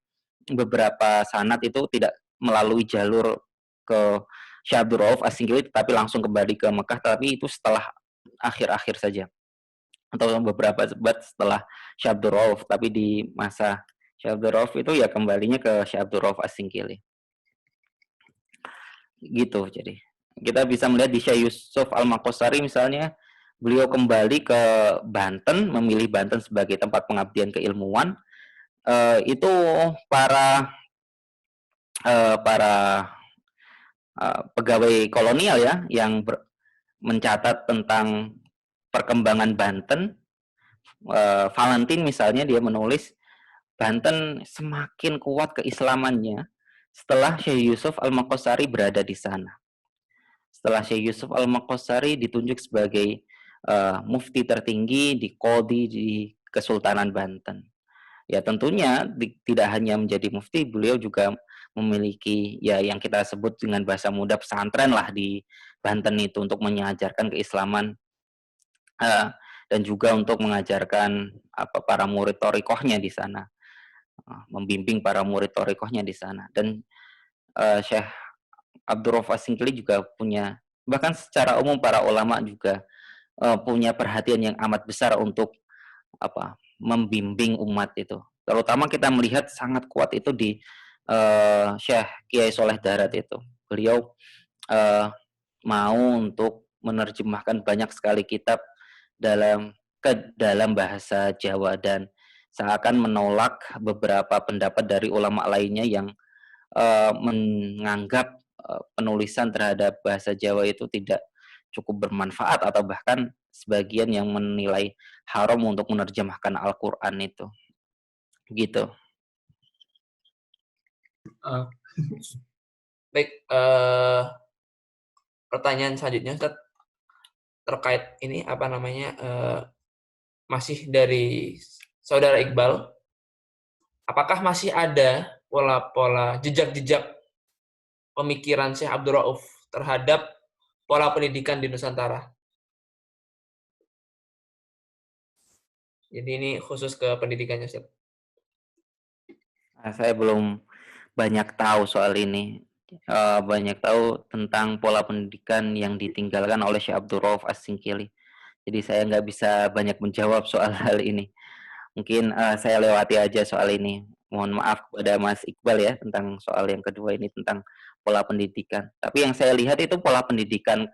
beberapa sanad itu tidak melalui jalur ke Syekh Abdul Rauf As-Singkili, tetapi langsung kembali ke Mekah, tapi itu setelah akhir-akhir saja. Atau beberapa sebat setelah Syekh Abdul Rauf, tapi di masa Syekh Abdul Rauf itu ya kembalinya ke Syekh Abdul Rauf As-Singkili. Gitu, jadi kita bisa melihat di Syekh Yusuf Al-Maqassari misalnya, beliau kembali ke Banten, memilih Banten sebagai tempat pengabdian keilmuan. Itu para pegawai kolonial ya yang mencatat tentang perkembangan Banten. Valentin misalnya dia menulis Banten semakin kuat keislamannya setelah Syekh Yusuf Al-Maqassari berada di sana. Setelah Syekh Yusuf Al-Maqassari ditunjuk sebagai mufti tertinggi di Qadi di Kesultanan Banten. Ya tentunya tidak hanya menjadi mufti, beliau juga memiliki ya yang kita sebut dengan bahasa muda pesantren lah di Banten itu untuk mengajarkan keislaman dan juga untuk mengajarkan para murid thariqahnya di sana. Membimbing para murid thariqahnya di sana. Dan Syekh Abdul Rauf As-Singkili juga punya, bahkan secara umum para ulama juga punya perhatian yang amat besar untuk membimbing umat itu. Terutama kita melihat sangat kuat itu di Syekh Kiai Soleh Darat itu. Beliau mau untuk menerjemahkan banyak sekali kitab ke dalam bahasa Jawa dan seakan menolak beberapa pendapat dari ulama lainnya yang menganggap penulisan terhadap bahasa Jawa itu tidak cukup bermanfaat atau bahkan sebagian yang menilai haram untuk menerjemahkan Al-Qur'an itu. Gitu. Baik, pertanyaan selanjutnya Ustaz, terkait ini apa namanya, masih dari Saudara Iqbal. Apakah masih ada pola-pola jejak-jejak pemikiran Syekh Abdul Rauf terhadap pola pendidikan di Nusantara? Jadi ini khusus ke pendidikannya, Ustaz. Nah, saya belum banyak tahu soal ini. Banyak tahu tentang pola pendidikan yang ditinggalkan oleh Syekh Abdul Rauf As-Singkili. Jadi saya nggak bisa banyak menjawab soal hal ini. Mungkin saya lewati aja soal ini. Mohon maaf kepada Mas Iqbal ya tentang soal yang kedua ini tentang pola pendidikan. Tapi yang saya lihat itu pola pendidikan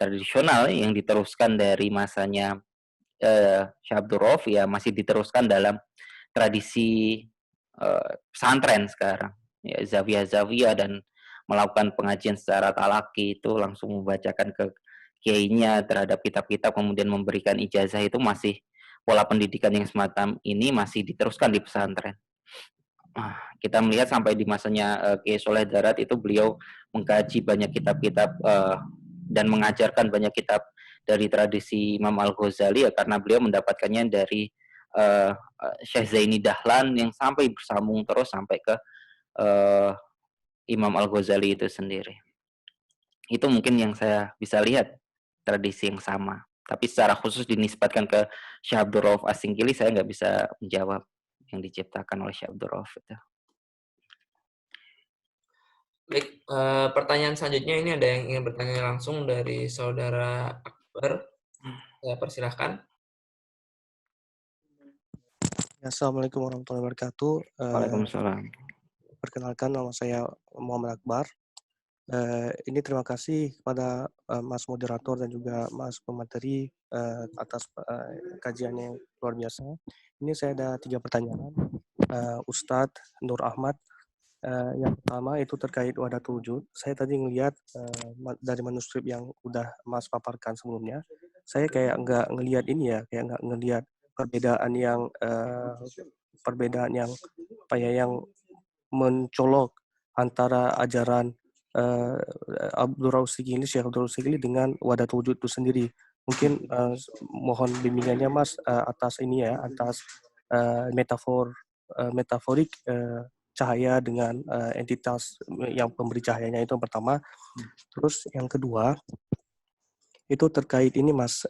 tradisional yang diteruskan dari masanya Syekh Abdul Rauf ya masih diteruskan dalam tradisi pesantren sekarang. Ya, zawiyah-zawiyah dan melakukan pengajian secara talaki itu langsung membacakan ke kiainya terhadap kitab-kitab kemudian memberikan ijazah itu masih pola pendidikan yang semacam ini masih diteruskan di pesantren. Kita melihat sampai di masanya Kiai Soleh Darat itu beliau mengkaji banyak kitab-kitab dan mengajarkan banyak kitab dari tradisi Imam Al-Ghazali ya karena beliau mendapatkannya dari Syekh Zaini Dahlan yang sampai bersambung terus sampai ke Imam Al-Ghazali itu sendiri. Itu mungkin yang saya bisa lihat tradisi yang sama. Tapi secara khusus dinisbatkan ke Syekh Abdul Rauf As-Singkili saya nggak bisa menjawab yang diciptakan oleh Syekh Abdul Rauf itu. Baik, pertanyaan selanjutnya ini ada yang ingin bertanya langsung dari Saudara Akbar. Saya persilahkan. Assalamualaikum warahmatullahi wabarakatuh. Waalaikumsalam. Perkenalkan, nama saya Muhammad Akbar. Ini terima kasih kepada Mas Moderator dan juga Mas Pemateri atas kajian yang luar biasa. Ini saya ada 3 pertanyaan. Ustadz Nur Ahmad, yang pertama itu terkait wahdatul wujud. Saya tadi ngelihat dari manuskrip yang udah Mas paparkan sebelumnya, saya kayak nggak ngelihat ini ya, kayak nggak ngelihat perbedaan yang apa ya, yang mencolok antara ajaran Abdul Rauf Singkili, Syekh Abdul Rauf Singkili dengan wahdatul wujud itu sendiri. Mungkin mohon bimbingannya Mas atas ini ya, atas metaforik cahaya dengan entitas yang pemberi cahayanya, itu yang pertama. Terus yang kedua itu terkait ini Mas,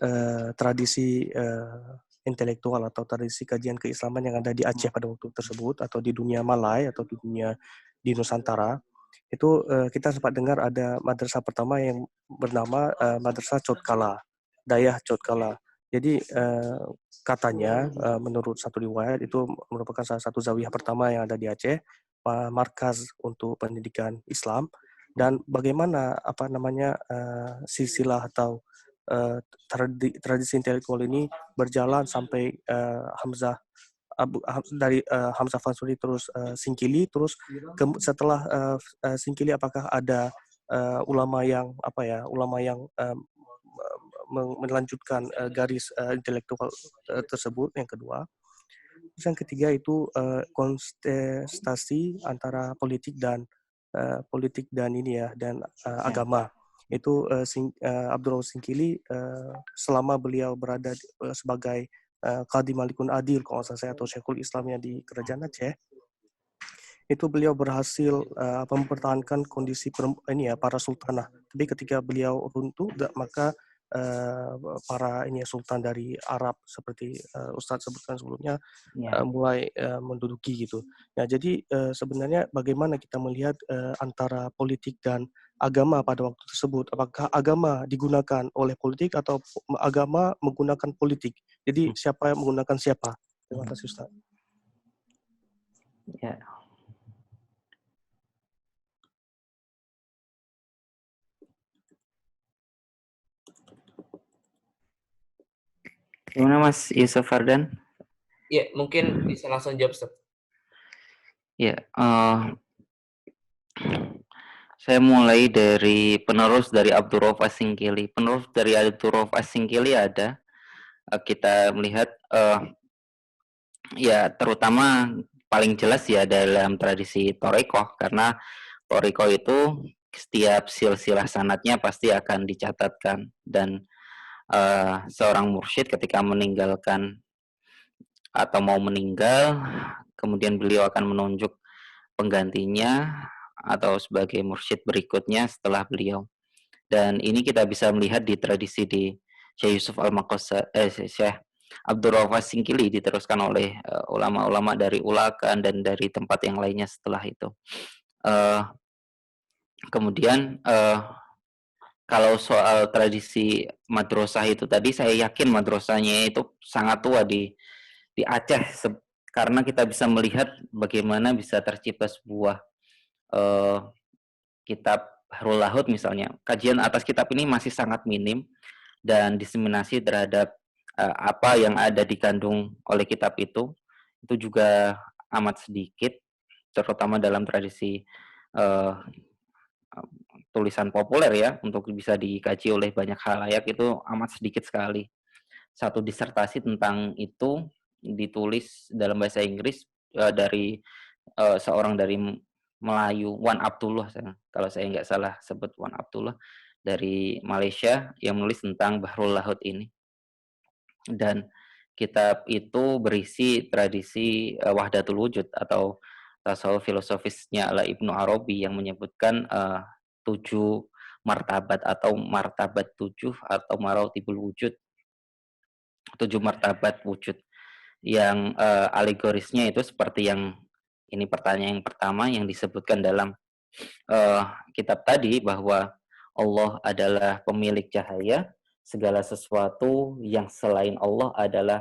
tradisi intelektual atau tradisi kajian keislaman yang ada di Aceh pada waktu tersebut atau di dunia Malay atau di dunia di Nusantara. Itu kita sempat dengar ada madrasah pertama yang bernama Madrasah Cotkala, Dayah Cotkala. Jadi katanya menurut satu riwayat itu merupakan salah satu zawiyah pertama yang ada di Aceh, markaz untuk pendidikan Islam. Dan bagaimana silsilah atau tradisi intelektual ini berjalan sampai Hamzah Fansuri terus Singkili, terus setelah Singkili apakah ada ulama yang melanjutkan garis intelektual tersebut, yang kedua. Terus yang ketiga itu kontestasi antara politik dan agama. Itu Abdul Rauf Singkili selama beliau berada sebagai Qadi Malikun Adil kalau saya atau Syekhul Islamnya di Kerajaan Aceh, itu beliau berhasil mempertahankan kondisi para sultanah. Tapi ketika beliau runtuh, maka para sultan dari Arab seperti Ustadz sebutkan sebelumnya mulai menduduki gitu. Nah, jadi sebenarnya bagaimana kita melihat antara politik dan agama pada waktu tersebut? Apakah agama digunakan oleh politik atau agama menggunakan politik? Jadi siapa yang menggunakan siapa? Terima kasih Ustaz. Ya. Gimana Mas Yusuf Fardan? Ya, mungkin bisa langsung jawab, Ustaz. Ya, saya mulai dari penerus dari Abdul Rauf As-Singkili. Penerus dari Abdul Rauf As-Singkili ada kita melihat ya terutama paling jelas ya dalam tradisi Torikoh, karena Torikoh itu setiap silsilah sanadnya pasti akan dicatatkan, dan seorang mursyid ketika meninggalkan atau mau meninggal, kemudian beliau akan menunjuk penggantinya atau sebagai mursyid berikutnya setelah beliau. Dan ini kita bisa melihat di tradisi di Syekh Yusuf Syekh Abdul Rauf Singkili, diteruskan oleh ulama-ulama dari Ulakan dan dari tempat yang lainnya setelah itu. Kemudian kalau soal tradisi madrasah itu tadi, saya yakin madrasahnya itu sangat tua di Aceh, karena kita bisa melihat bagaimana bisa tercipta sebuah kitab Bahrul Lahut misalnya. Kajian atas kitab ini masih sangat minim, dan diseminasi terhadap apa yang ada dikandung oleh kitab itu juga amat sedikit, terutama dalam tradisi tulisan populer ya, untuk bisa dikaji oleh banyak khalayak itu amat sedikit sekali. Satu disertasi tentang itu ditulis dalam bahasa Inggris dari seorang dari Melayu, Wan Abdullah, kalau saya nggak salah sebut Wan Abdullah, dari Malaysia, yang menulis tentang Bahrul Lahut ini. Dan kitab itu berisi tradisi Wahdatul Wujud atau tasawuf filosofisnya ala Ibnu Arabi, yang menyebutkan 7 martabat atau martabat 7 atau maratibul wujud, 7 martabat wujud, yang alegorisnya itu seperti yang ini pertanyaan yang pertama yang disebutkan dalam kitab tadi, bahwa Allah adalah pemilik cahaya, segala sesuatu yang selain Allah adalah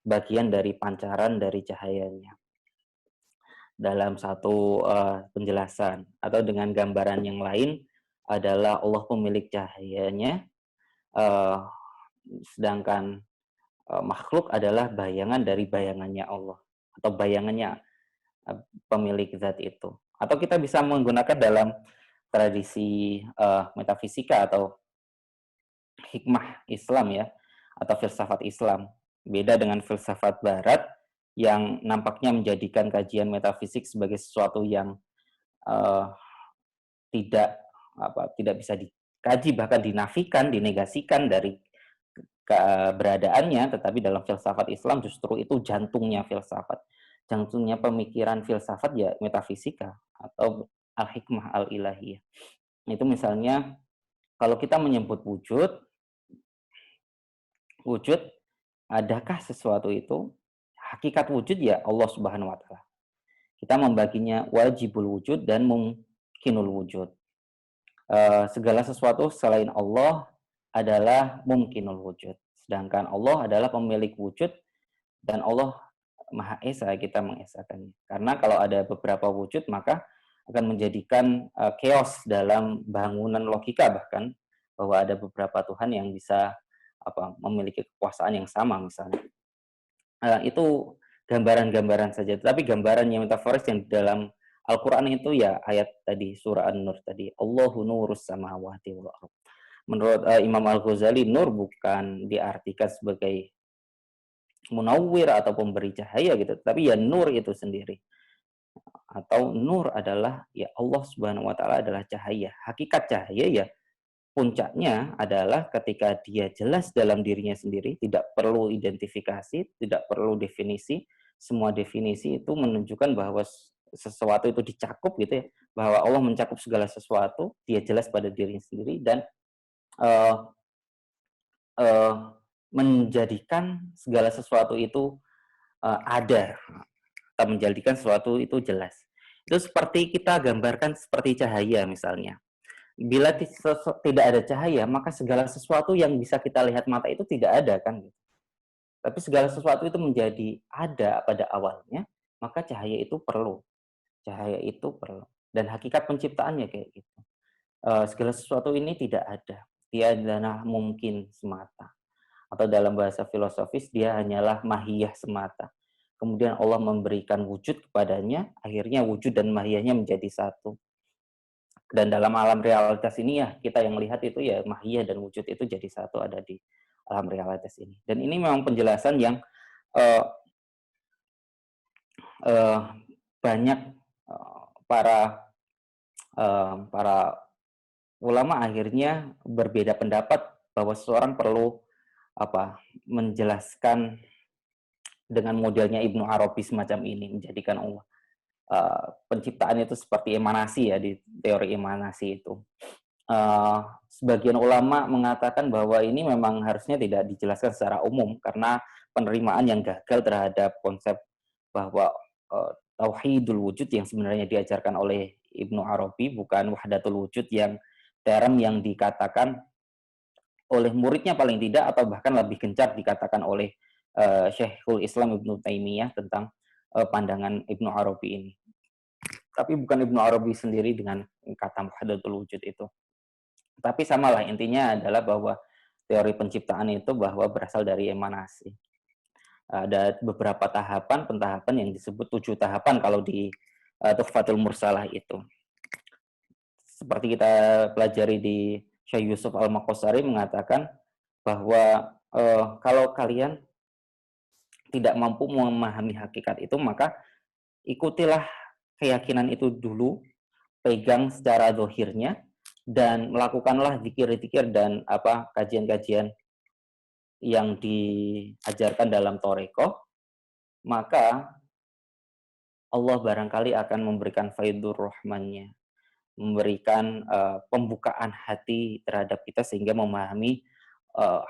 bagian dari pancaran dari cahayanya. Dalam satu penjelasan atau dengan gambaran yang lain adalah Allah pemilik cahayanya, sedangkan makhluk adalah bayangan dari bayangannya Allah atau bayangannya pemilik zat itu. Atau kita bisa menggunakan dalam tradisi metafisika atau hikmah Islam ya, atau filsafat Islam. Beda dengan filsafat Barat yang nampaknya menjadikan kajian metafisik sebagai sesuatu yang tidak bisa dikaji, bahkan dinafikan, dinegasikan dari keberadaannya. Tetapi dalam filsafat Islam justru itu jantungnya filsafat, jantungnya pemikiran filsafat ya metafisika atau al-hikmah al-ilahiyah. Itu misalnya kalau kita menyebut wujud, adakah sesuatu itu? Hakikat wujud ya Allah Subhanahu wa taala. Kita membaginya wajibul wujud dan mungkinul wujud. Segala sesuatu selain Allah adalah mungkinul wujud. Sedangkan Allah adalah pemilik wujud, dan Allah Maha Esa, kita mengesakannya. Karena kalau ada beberapa wujud, maka akan menjadikan chaos dalam bangunan logika, bahkan bahwa ada beberapa Tuhan yang bisa memiliki kekuasaan yang sama misalnya. Itu gambaran-gambaran saja. Tapi gambaran yang metaforis yang di dalam Al-Quran itu ya ayat tadi, surah An-Nur tadi. Allahu nurus samawati wal ardh. Menurut Imam Al-Ghazali, nur bukan diartikan sebagai munawwir atau pemberi cahaya gitu, tapi ya nur itu sendiri. Atau nur adalah ya Allah Subhanahu wa taala adalah cahaya. Hakikat cahaya ya puncaknya adalah ketika dia jelas dalam dirinya sendiri, tidak perlu identifikasi, tidak perlu definisi. Semua definisi itu menunjukkan bahwa sesuatu itu dicakup gitu ya, bahwa Allah mencakup segala sesuatu, dia jelas pada dirinya sendiri, dan menjadikan segala sesuatu itu ada, atau menjadikan sesuatu itu jelas. Itu seperti kita gambarkan seperti cahaya misalnya. Bila tidak ada cahaya, maka segala sesuatu yang bisa kita lihat mata itu tidak ada kan. Tapi segala sesuatu itu menjadi ada pada awalnya, maka cahaya itu perlu. Cahaya itu perlu. Dan hakikat penciptaannya kayak gitu. Segala sesuatu ini tidak ada. Dia adalah mungkin semata. Atau dalam bahasa filosofis, dia hanyalah mahiyah semata. Kemudian Allah memberikan wujud kepadanya, akhirnya wujud dan mahiyahnya menjadi satu. Dan dalam alam realitas ini ya, kita yang lihat itu ya mahiyah dan wujud itu jadi satu, ada di alam realitas ini. Dan ini memang penjelasan yang uh, banyak para ulama akhirnya berbeda pendapat bahwa seseorang perlu menjelaskan dengan modelnya Ibnu Arabi semacam ini, menjadikan Allah penciptaan itu seperti emanasi ya, di teori emanasi itu. Sebagian ulama mengatakan bahwa ini memang harusnya tidak dijelaskan secara umum karena penerimaan yang gagal terhadap konsep bahwa tauhidul wujud yang sebenarnya diajarkan oleh Ibnu Arabi, bukan wahdatul wujud yang term yang dikatakan oleh muridnya paling tidak, atau bahkan lebih gencar dikatakan oleh Syekhul Islam Ibnu Taimiyah tentang pandangan Ibnu Arabi ini. Tapi bukan Ibnu Arabi sendiri dengan kata wahdatul wujud itu. Tapi samalah, intinya adalah bahwa teori penciptaan itu bahwa berasal dari emanasi. Ada beberapa pentahapan yang disebut 7 tahapan kalau di Tuhfatul Mursalah itu. Seperti kita pelajari di Syekh Yusuf Al-Maqassari mengatakan bahwa kalau kalian tidak mampu memahami hakikat itu, maka ikutilah keyakinan itu dulu, pegang secara zahirnya, dan melakukanlah zikir-zikir dan kajian-kajian yang diajarkan dalam Thariqah, maka Allah barangkali akan memberikan faidur rahmannya, memberikan pembukaan hati terhadap kita sehingga memahami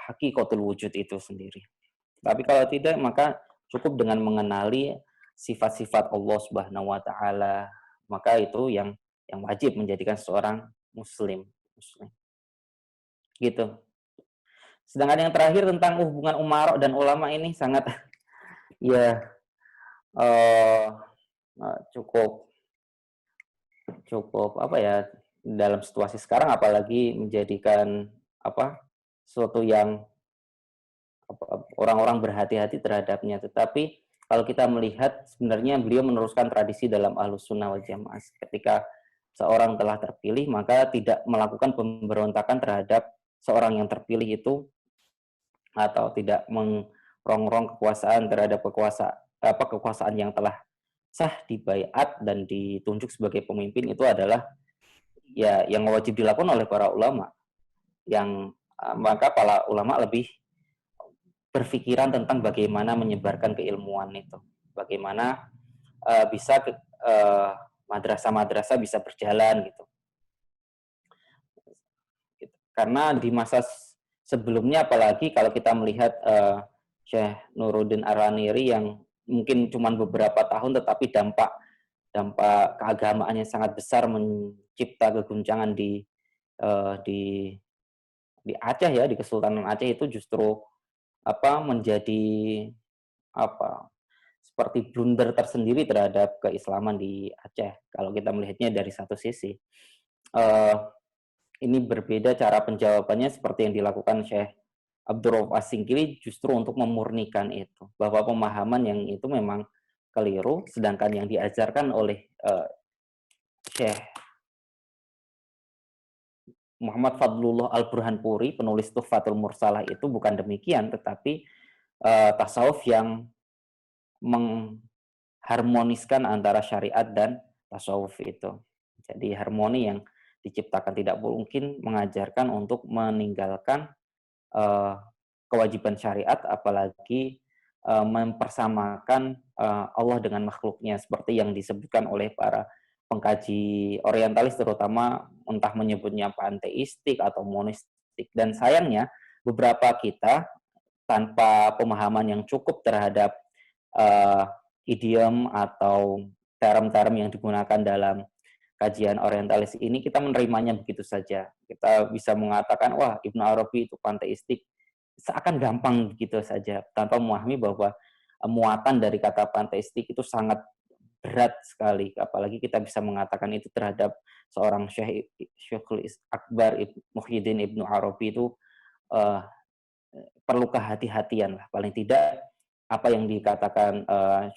hakikatul wujud itu sendiri. Tapi kalau tidak, maka cukup dengan mengenali sifat-sifat Allah Subhanahu wa taala, maka itu yang wajib menjadikan seorang muslim. Gitu. Sedangkan yang terakhir tentang hubungan umarok dan ulama ini sangat ya cukup dalam situasi sekarang, apalagi menjadikan sesuatu yang orang-orang berhati-hati terhadapnya. Tetapi kalau kita melihat, sebenarnya beliau meneruskan tradisi dalam Ahlus Sunnah wal Jamaah. Ketika seorang telah terpilih, maka tidak melakukan pemberontakan terhadap seorang yang terpilih itu, atau tidak merongrong kekuasaan terhadap kekuasaan yang telah sah dibaiat dan ditunjuk sebagai pemimpin. Itu adalah ya yang wajib dilakukan oleh para ulama. Maka para ulama lebih berpikiran tentang bagaimana menyebarkan keilmuan itu, bagaimana bisa madrasah-madrasah bisa berjalan gitu. Karena di masa sebelumnya, apalagi kalau kita melihat Syekh Nuruddin Ar-Raniri yang mungkin cuma beberapa tahun, tetapi dampak keagamaannya sangat besar, mencipta keguncangan di Aceh ya, di Kesultanan Aceh itu justru menjadi seperti blunder tersendiri terhadap keislaman di Aceh kalau kita melihatnya dari satu sisi. Ini berbeda cara penjawabannya seperti yang dilakukan Syekh Abdurrauf As-Singkili, justru untuk memurnikan itu, bahwa pemahaman yang itu memang keliru, sedangkan yang diajarkan oleh Syekh Muhammad Fadlullah Al-Burhanpuri, penulis Tuhfatul Mursalah, itu bukan demikian, tetapi tasawuf yang mengharmoniskan antara syariat dan tasawuf itu. Jadi harmoni yang diciptakan, tidak mungkin mengajarkan untuk meninggalkan kewajiban syariat, apalagi mempersamakan Allah dengan makhluknya, seperti yang disebutkan oleh para pengkaji orientalis, terutama entah menyebutnya panteistik atau monistik. Dan sayangnya beberapa kita tanpa pemahaman yang cukup terhadap idiom atau term-term yang digunakan dalam kajian orientalis ini, kita menerimanya begitu saja. Kita bisa mengatakan, wah, Ibnu Arabi itu panteistik, seakan gampang begitu saja, tanpa memahami bahwa muatan dari kata panteistik itu sangat berat sekali. Apalagi kita bisa mengatakan itu terhadap seorang Syekhul Akbar Muhyiddin Ibnu Arabi, itu perlu kehati-hatian lah. Paling tidak apa yang dikatakan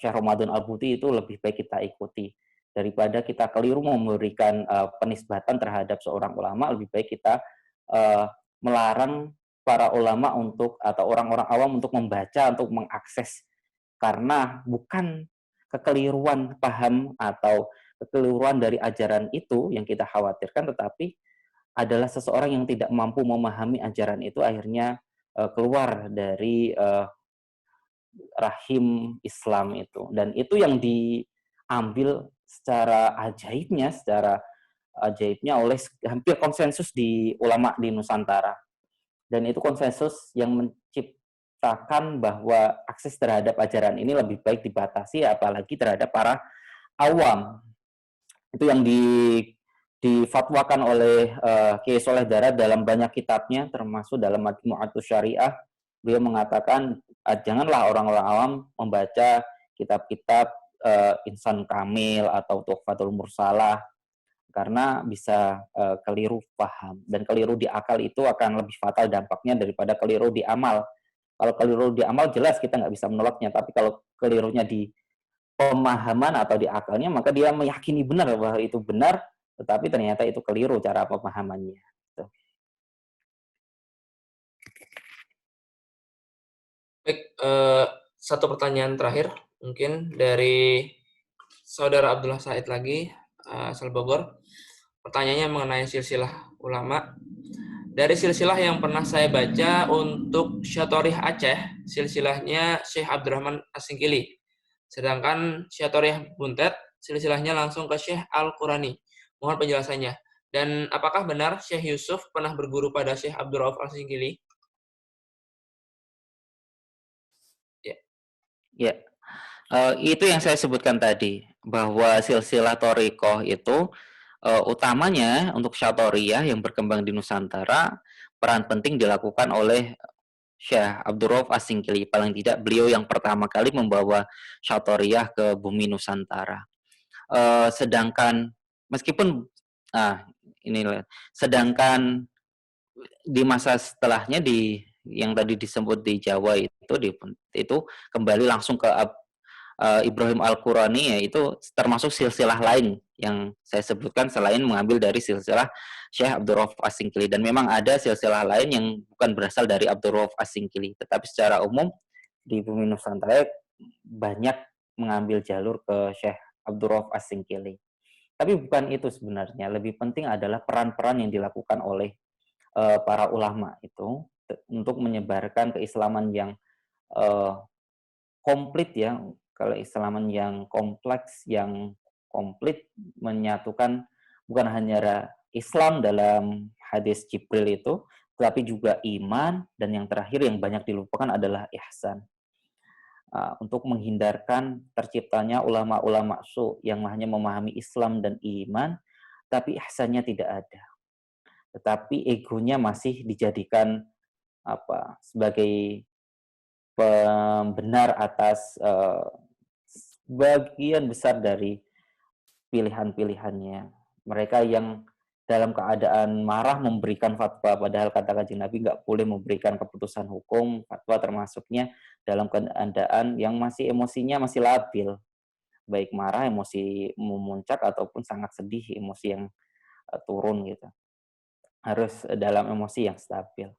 Syekh Ramadan Al-Buti itu lebih baik kita ikuti. Daripada kita keliru memberikan penisbatan terhadap seorang ulama, lebih baik kita melarang para ulama untuk atau orang-orang awam untuk membaca, untuk mengakses, karena bukan kekeliruan paham atau kekeliruan dari ajaran itu yang kita khawatirkan, tetapi adalah seseorang yang tidak mampu memahami ajaran itu akhirnya keluar dari rahim Islam itu. Dan itu yang diambil secara ajaibnya oleh hampir konsensus di ulama di Nusantara. Dan itu konsensus yang menciptakan bahwa akses terhadap ajaran ini lebih baik dibatasi, apalagi terhadap para awam. Itu yang difatwakan oleh Kiai Soleh Darat dalam banyak kitabnya, termasuk dalam Majmu'atus Syariah. Beliau mengatakan janganlah orang-orang awam membaca kitab-kitab Insan Kamil atau Tuhfatul Mursalah, karena bisa keliru paham, dan keliru di akal itu akan lebih fatal dampaknya daripada keliru di amal. Kalau keliru di amal jelas kita nggak bisa menolaknya, tapi kalau kelirunya di pemahaman atau di akalnya, maka dia meyakini benar bahwa itu benar, tetapi ternyata itu keliru cara pemahamannya. Gitu. Baik, satu pertanyaan terakhir mungkin dari Saudara Abdullah Said lagi, asal Bogor. Pertanyaannya mengenai silsilah ulama. Dari silsilah yang pernah saya baca untuk Syatorih Aceh, silsilahnya Syekh Abdurrahman As-Singkili. Sedangkan Syatorih Buntet, silsilahnya langsung ke Syekh Al-Qurani. Mohon penjelasannya. Dan apakah benar Syekh Yusuf pernah berguru pada Syekh Abdurrauf As-Singkili? Ya, itu yang saya sebutkan tadi, bahwa silsilah Thariqah itu utamanya untuk Syatoriyah yang berkembang di Nusantara, peran penting dilakukan oleh Syekh Abdurrauf As-Singkili. Paling tidak beliau yang pertama kali membawa Syatoriyah ke bumi Nusantara. Sedangkan meskipun sedangkan di masa setelahnya yang tadi disebut di Jawa itu kembali langsung ke Ibrahim Al-Qurani, yaitu termasuk silsilah lain yang saya sebutkan selain mengambil dari silsilah Syekh Abdurrauf As-Singkili. Dan memang ada silsilah lain yang bukan berasal dari Abdurrauf As-Singkili, tetapi secara umum di bumi Nusantara banyak mengambil jalur ke Syekh Abdurrauf As-Singkili. Tapi bukan itu sebenarnya, lebih penting adalah peran-peran yang dilakukan oleh para ulama itu untuk menyebarkan keislaman yang komplit ya, kalau keislaman yang kompleks, yang komplit, menyatukan bukan hanya Islam dalam hadis Jibril itu, tetapi juga iman, dan yang terakhir yang banyak dilupakan adalah ihsan. Untuk menghindarkan terciptanya ulama-ulama yang hanya memahami Islam dan iman, tapi ihsannya tidak ada. Tetapi egonya masih dijadikan sebagai pembenar atas bagian besar dari pilihan-pilihannya. Mereka yang dalam keadaan marah memberikan fatwa, padahal kata Kanjeng Nabi nggak boleh memberikan keputusan hukum, fatwa termasuknya dalam keadaan yang masih emosinya masih labil, baik marah, emosi memuncak, ataupun sangat sedih, emosi yang turun gitu. Harus dalam emosi yang stabil.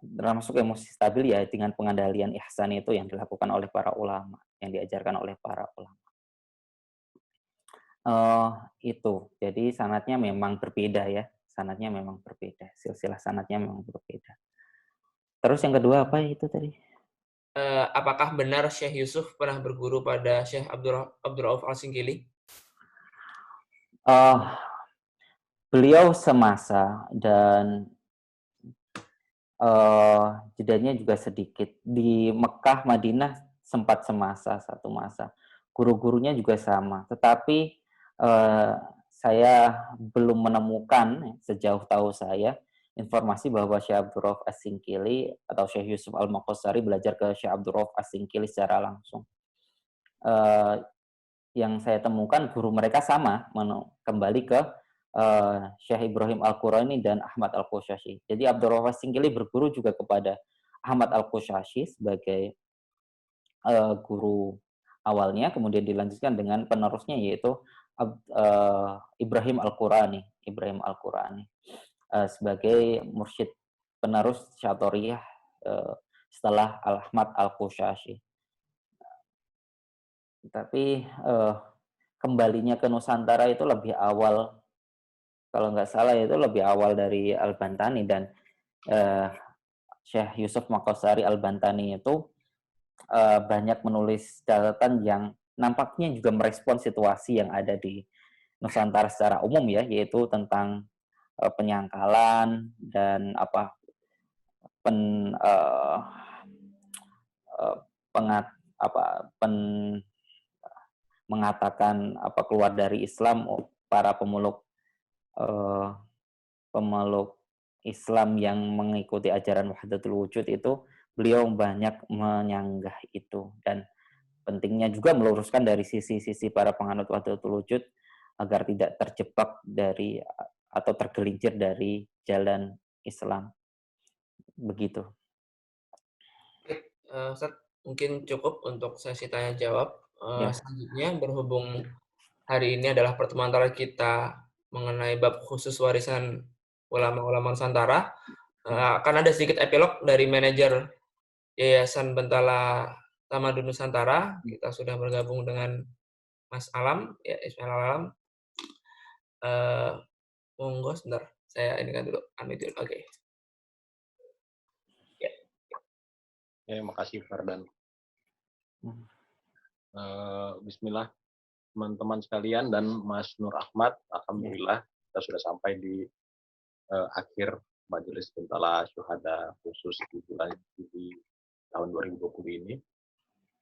Termasuk emosi stabil ya dengan pengendalian ihsan itu yang dilakukan oleh para ulama, yang diajarkan oleh para ulama. Itu. Jadi sanadnya memang berbeda ya. Sanadnya memang berbeda. Silsilah sanadnya memang berbeda. Terus yang kedua apa itu tadi? Apakah benar Syekh Yusuf pernah berguru pada Syekh Abdurrauf Al-Singkili? Beliau semasa, dan jedanya juga sedikit. Di Mekah, Madinah sempat semasa, satu masa. Guru-gurunya juga sama. Tetapi saya belum menemukan, sejauh tahu saya, informasi bahwa Syekh Abdurrauf As-Singkili atau Syekh Yusuf Al-Maqassari belajar ke Syekh Abdurrauf As-Singkili secara langsung. Yang saya temukan guru mereka sama, kembali ke Syekh Ibrahim Al-Qurani dan Ahmad Al-Qushashi. Jadi Abdurrauf As-Singkili berguru juga kepada Ahmad Al-Qushashi sebagai guru awalnya, kemudian dilanjutkan dengan penerusnya yaitu Ibrahim Al-Qurani sebagai mursyid penerus Syatoriyah setelah Ahmad Al-Qushashi. Tapi kembalinya ke Nusantara itu lebih awal, kalau nggak salah itu lebih awal dari Al-Bantani, dan Syekh Yusuf Maqashari Al-Bantani itu banyak menulis catatan yang nampaknya juga merespon situasi yang ada di Nusantara secara umum ya, yaitu tentang penyangkalan dan mengatakan keluar dari Islam para pemeluk Islam yang mengikuti ajaran Wahdatul Wujud itu, beliau banyak menyanggah itu, dan pentingnya juga meluruskan dari sisi-sisi para penganut Wahdatul Wujud agar tidak terjebak dari atau tergelincir dari jalan Islam. Begitu. Ustaz, mungkin cukup untuk sesi tanya jawab. Ya. Selanjutnya, berhubung hari ini adalah pertemuan antara kita mengenai bab khusus warisan ulama-ulama Nusantara, akan ada sedikit epilog dari manajer Yayasan Bentala Tamadun Nusantara. Kita sudah bergabung dengan Mas Alam, ya Ismail Alam. Monggo sebentar, saya ini kan dulu unmute. Oke. Ya. Ya, makasih Fardan. Bismillah, teman-teman sekalian dan Mas Nur Ahmad, alhamdulillah kita sudah sampai di akhir Majelis Bentala Syuhada khusus di bulan Juli tahun 2020 ini,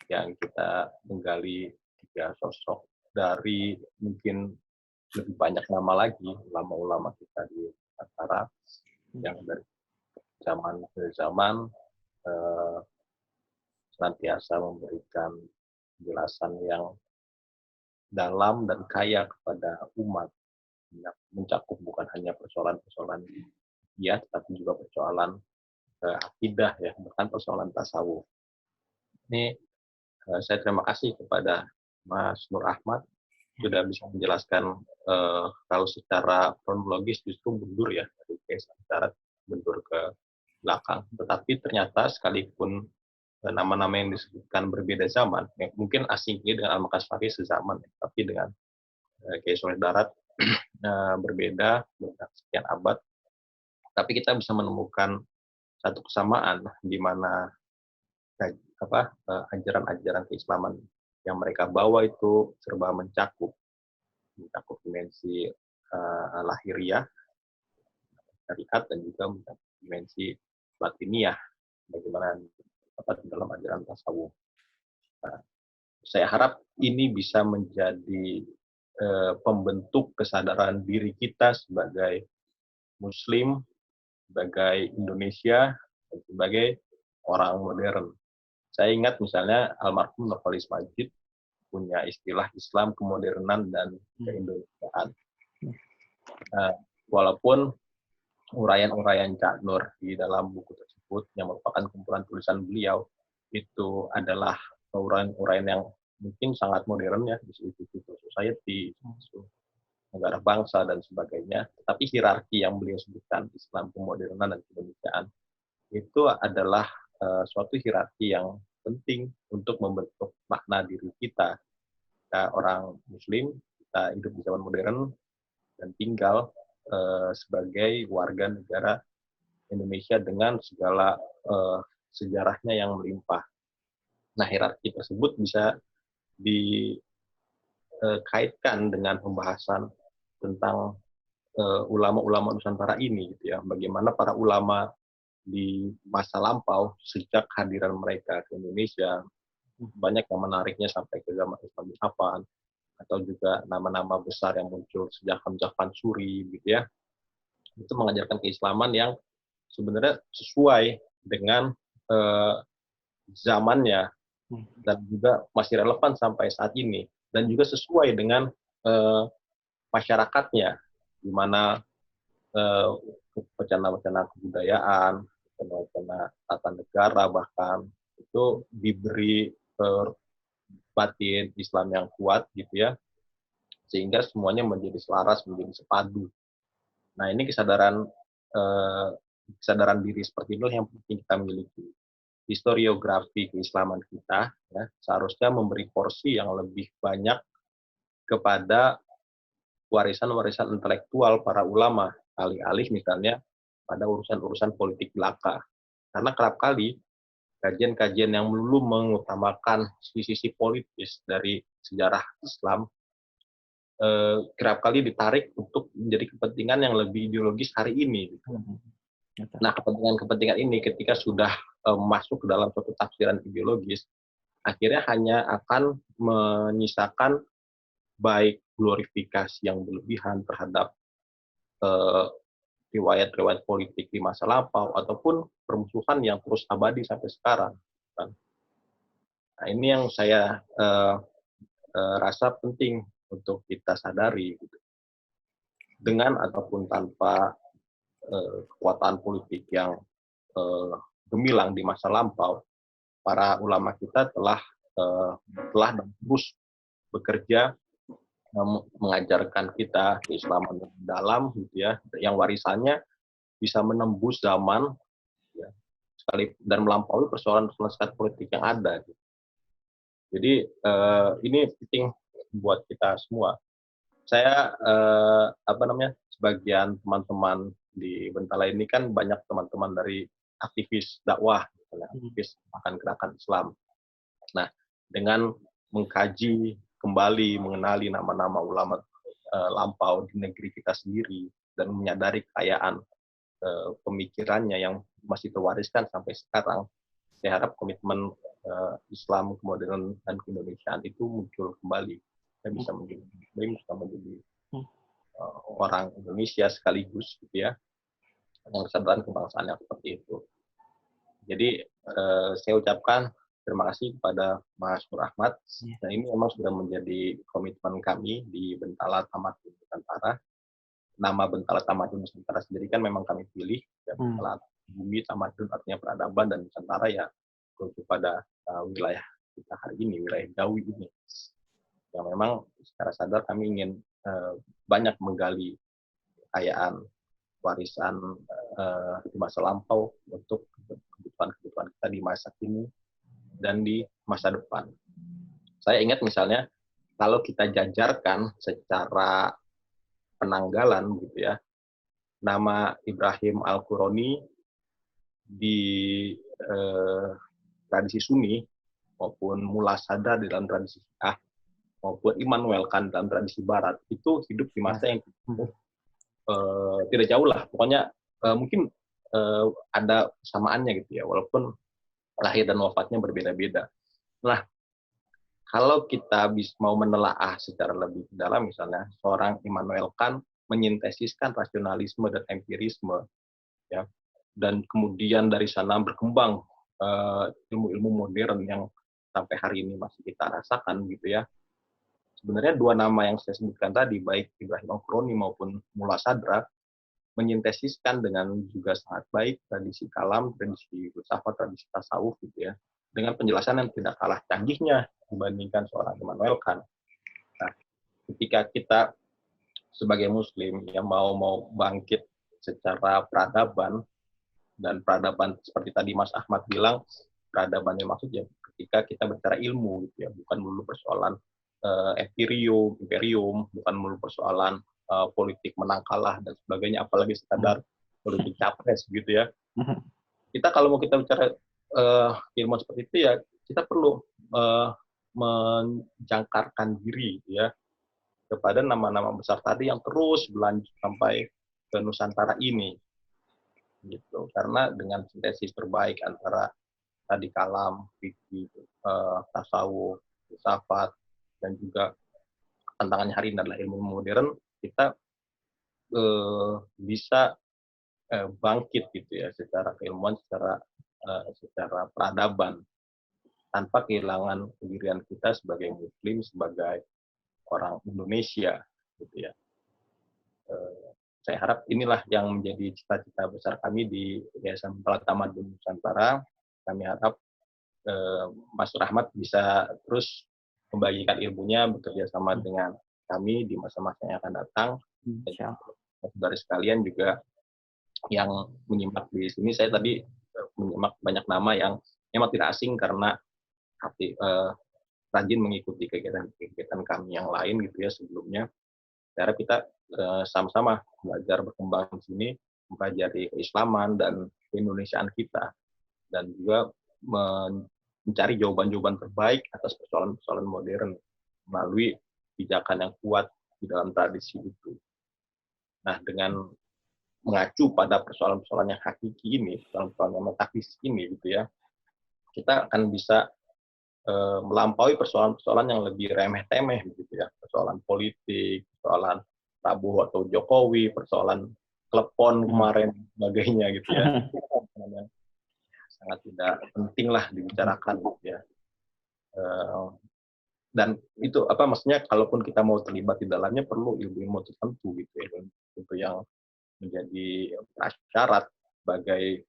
yang kita menggali 3 sosok dari mungkin lebih banyak nama lagi ulama-ulama kita di antara yang dari zaman ke zaman senantiasa memberikan penjelasan yang dalam dan kaya kepada umat, mencakup bukan hanya persoalan-persoalan ya, tapi juga persoalan akidah ya, bahkan persoalan tasawuf. Ini saya terima kasih kepada Mas Nur Ahmad sudah bisa menjelaskan kalau secara kronologis justru mundur ya, dari secara mundur ke belakang. Tetapi ternyata sekalipun nama-nama yang disebutkan berbeda zaman, ya, mungkin asing ini dengan Al-Maqashari sezaman, tapi dengan Kiai Soleh Darat berbeda sekian abad, tapi kita bisa menemukan satu kesamaan di mana ajaran-ajaran keislaman yang mereka bawa itu serba mencakup dimensi lahiriah, syariat, dan juga dimensi batiniah, bagaimana dalam ajaran tasawuf. Saya harap ini bisa menjadi pembentuk kesadaran diri kita sebagai Muslim, sebagai Indonesia, dan sebagai orang modern. Saya ingat misalnya almarhum Nurholis Majid punya istilah Islam kemodernan dan keindonesiaan. Walaupun uraian-uraian Cak Nur di dalam buku tersebut yang merupakan kumpulan tulisan beliau itu adalah uraian-uraian yang mungkin sangat modern ya, di civil society, negara bangsa dan sebagainya. Tapi hierarki yang beliau sebutkan Islam kemodernan dan keindonesiaan itu adalah suatu hierarki yang penting untuk membentuk makna diri kita. Kita orang Muslim, kita hidup di zaman modern dan tinggal sebagai warga negara Indonesia dengan segala sejarahnya yang melimpah. Nah, hierarki tersebut bisa dikaitkan dengan pembahasan tentang ulama-ulama Nusantara ini, gitu ya. Bagaimana para ulama di masa lampau sejak kehadiran mereka ke Indonesia, banyak yang menariknya sampai ke zaman Islam bin Affan, atau juga nama-nama besar yang muncul sejak Hamzah Pansuri, gitu ya. Itu mengajarkan keislaman yang sebenarnya sesuai dengan zamannya dan juga masih relevan sampai saat ini, dan juga sesuai dengan masyarakatnya, di mana wacana-wacana kebudayaan, wacana tata negara bahkan itu diberi batin Islam yang kuat, gitu ya, sehingga semuanya menjadi selaras, menjadi sepadu. Nah, ini kesadaran kesadaran diri seperti itu yang penting kita miliki. Historiografi keislaman kita ya, seharusnya memberi porsi yang lebih banyak kepada warisan-warisan intelektual para ulama, alih-alih misalnya pada urusan-urusan politik belaka. Karena kerap kali kajian-kajian yang melulu mengutamakan sisi politis dari sejarah Islam kerap kali ditarik untuk menjadi kepentingan yang lebih ideologis hari ini. Nah, kepentingan-kepentingan ini ketika sudah masuk ke dalam suatu tafsiran ideologis, akhirnya hanya akan menyisakan baik glorifikasi yang berlebihan terhadap riwayat-riwayat politik di masa lampau ataupun permusuhan yang terus abadi sampai sekarang. Nah, ini yang saya rasa penting untuk kita sadari, gitu. Dengan ataupun tanpa kekuatan politik yang gemilang di masa lampau, para ulama kita telah dan terus bekerja mengajarkan kita keislaman yang dalam, gitu ya, yang warisannya bisa menembus zaman, ya, sekali dan melampaui persoalan-persoalan sekat politik yang ada. Gitu. Jadi ini penting buat kita semua. Saya sebagian teman-teman di Bentala ini kan banyak teman-teman dari aktivis dakwah, aktivis akan gerakan Islam. Nah, dengan mengkaji kembali mengenali nama-nama ulama lampau di negeri kita sendiri dan menyadari kekayaan pemikirannya yang masih terwariskan sampai sekarang, saya harap komitmen Islam, kemodernan dan keindonesiaan itu muncul kembali. Saya bisa menjadi muslim, bisa menjadi orang Indonesia sekaligus, gitu ya, dengan kesadaran kebangsaan yang seperti itu. Jadi saya ucapkan terima kasih kepada Mas Nur Ahmad. Dan ini memang sudah menjadi komitmen kami di Bentala Tamadun Nusantara. Nama Bentala Tamadun Nusantara sendiri kan memang kami pilih. Ya, Bentala Bumi Tamadun artinya peradaban, dan Nusantara ya merujuk pada wilayah kita hari ini, wilayah Jawi ini. Yang memang secara sadar kami ingin banyak menggali kekayaan warisan di masa lampau untuk kebutuhan-kebutuhan kita di masa kini dan di masa depan. Saya ingat misalnya kalau kita jajarkan secara penanggalan, gitu ya, nama Ibrahim Al-Qurani di tradisi Sunni maupun Mullah Sadar di dalam tradisi Syiah maupun Immanuel Kant dalam tradisi Barat itu hidup di masa yang tidak jauh lah. Pokoknya mungkin ada kesamaannya, gitu ya, walaupun lahir dan wafatnya berbeda-beda. Nah, kalau kita mau menelaah secara lebih dalam, misalnya seorang Immanuel Kant menyintesiskan rasionalisme dan empirisme, ya, dan kemudian dari sana berkembang ilmu-ilmu modern yang sampai hari ini masih kita rasakan, gitu ya. Sebenarnya dua nama yang saya sebutkan tadi, baik Ibrahim Al-Qurani maupun Mullah Sadra, menyintesiskan dengan juga sangat baik tradisi kalam, tradisi filsafat, tradisi tasawuf, gitu ya, dengan penjelasan yang tidak kalah canggihnya dibandingkan seorang Immanuel Kant. Nah, ketika kita sebagai Muslim yang mau bangkit secara peradaban, dan peradaban seperti tadi Mas Ahmad bilang, peradaban yang maksudnya ketika kita bicara ilmu, gitu ya, bukan melulu persoalan imperium, bukan melulu persoalan politik menang kalah dan sebagainya, apalagi sekadar politik capres, gitu ya. Kita kalau mau kita bicara ilmu seperti itu, ya kita perlu menjangkarkan diri, ya, kepada nama-nama besar tadi yang terus berlanjut sampai ke Nusantara ini, gitu. Karena dengan sintesis terbaik antara tadi kalam, fikih, tasawuf, filsafat, dan juga tantangannya hari ini adalah ilmu modern, kita bisa bangkit, gitu ya, secara keilmuan, secara peradaban, tanpa kehilangan pendirian kita sebagai Muslim, sebagai orang Indonesia, gitu ya. Saya harap inilah yang menjadi cita-cita besar kami di Yayasan Bentala Tamadun Nusantara. Kami harap Mas Rahmat bisa terus membagikan ilmunya, bekerja sama dengan kami di masa-masa yang akan datang. Dan saudara sekalian juga yang menyimak di sini. Saya tadi menyimak banyak nama yang memang tidak asing karena rajin mengikuti kegiatan kami yang lain gitu ya sebelumnya. Karena kita sama-sama belajar berkembang di sini, mempelajari keislaman dan keindonesiaan kita, dan juga mencari jawaban-jawaban terbaik atas persoalan-persoalan modern melalui pijakan yang kuat di dalam tradisi itu. Nah, dengan mengacu pada persoalan-persoalan yang hakiki ini, persoalan-persoalan yang metafisik ini, gitu ya, kita akan bisa melampaui persoalan-persoalan yang lebih remeh-temeh, gitu ya, persoalan politik, persoalan Prabowo atau Jokowi, persoalan klepon kemarin, sebagainya, gitu ya, yang sangat tidak penting lah dibicarakan, gitu ya. Dan itu maksudnya kalaupun kita mau terlibat di dalamnya perlu ilmu-ilmu tertentu gitu ya, itu yang menjadi prasyarat sebagai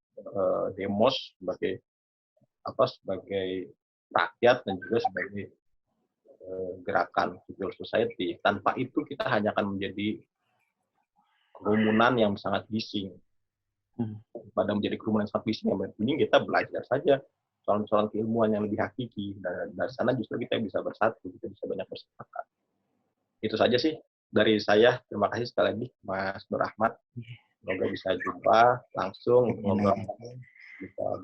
demos, sebagai rakyat dan juga sebagai gerakan civil society. Tanpa itu kita hanya akan menjadi kerumunan yang sangat bising. Pada menjadi kerumunan yang sangat bising, yang mending kita belajar saja soal-soal keilmuan yang lebih hakiki, dan dari sana justru kita bisa bersatu, kita bisa banyak bersepakat. Itu saja sih dari saya. Terima kasih sekali lagi Mas Nur Ahmad. Semoga bisa jumpa langsung, semoga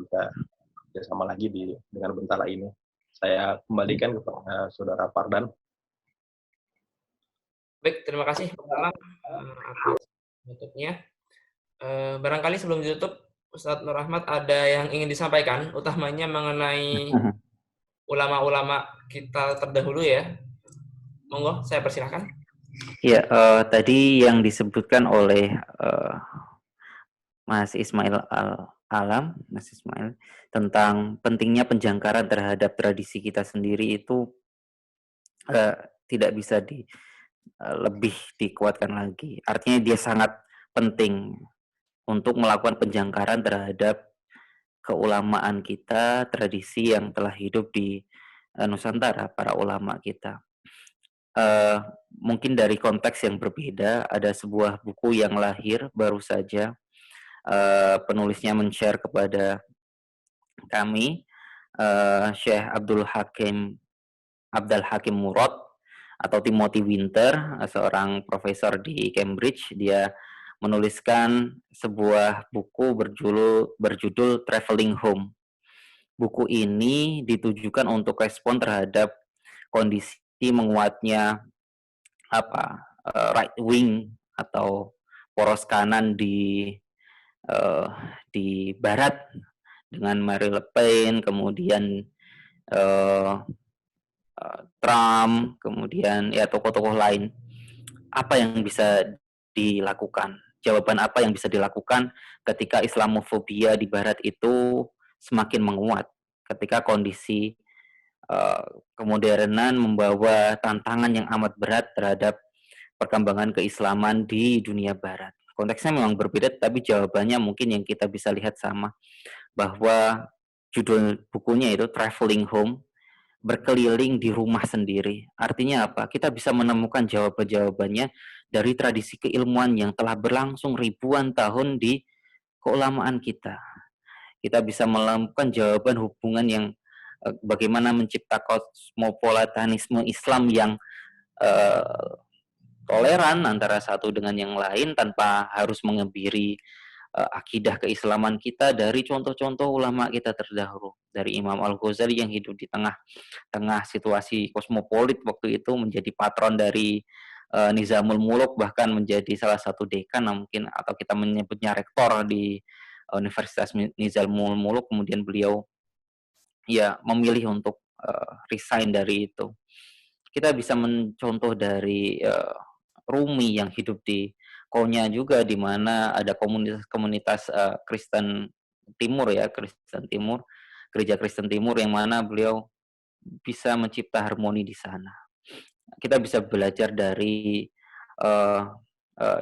bisa sama lagi dengan Bentala ini. Saya kembalikan kepada Saudara Fardan. Baik, terima kasih Pak Alam atas tutupnya. Barangkali sebelum ditutup, Ustadz Nur Ahmad ada yang ingin disampaikan, utamanya mengenai ulama-ulama kita terdahulu ya. Monggo, saya persilahkan. Ya, tadi yang disebutkan oleh Mas Ismail Alam, Mas Ismail, tentang pentingnya penjangkaran terhadap tradisi kita sendiri itu tidak bisa lebih dikuatkan lagi. Artinya dia sangat penting untuk melakukan penjangkaran terhadap keulamaan kita, tradisi yang telah hidup di Nusantara, para ulama kita. Mungkin dari konteks yang berbeda, ada sebuah buku yang lahir baru saja, penulisnya men-share kepada kami, Syekh Abdul Hakim Murad atau Timothy Winter, seorang profesor di Cambridge. Dia menuliskan sebuah buku berjudul Traveling Home. Buku ini ditujukan untuk respon terhadap kondisi menguatnya right wing atau poros kanan di Barat dengan Marine Le Pen, kemudian Trump, kemudian ya tokoh-tokoh lain. Apa yang bisa dilakukan? Jawaban apa yang bisa dilakukan ketika Islamofobia di Barat itu semakin menguat, ketika kondisi kemodernan membawa tantangan yang amat berat terhadap perkembangan keislaman di dunia Barat. Konteksnya memang berbeda, tapi jawabannya mungkin yang kita bisa lihat sama, bahwa judul bukunya itu Traveling Home, berkeliling di rumah sendiri. Artinya apa? Kita bisa menemukan jawaban-jawabannya dari tradisi keilmuan yang telah berlangsung ribuan tahun di keulamaan kita. Kita bisa menemukan jawaban hubungan yang bagaimana menciptakan kosmopolitanisme Islam yang toleran antara satu dengan yang lain tanpa harus mengebiri akidah keislaman kita dari contoh-contoh ulama kita terdahulu, dari Imam Al-Ghazali yang hidup di tengah situasi kosmopolit waktu itu, menjadi patron dari Nizamul Muluk, bahkan menjadi salah satu dekan mungkin, atau kita menyebutnya rektor di Universitas Nizamul Muluk. Kemudian beliau ya memilih untuk resign dari itu. Kita bisa mencontoh dari Rumi yang hidup di Konya juga, di mana ada komunitas Kristen Timur ya, Gereja Kristen Timur, yang mana beliau bisa mencipta harmoni di sana. Kita bisa belajar dari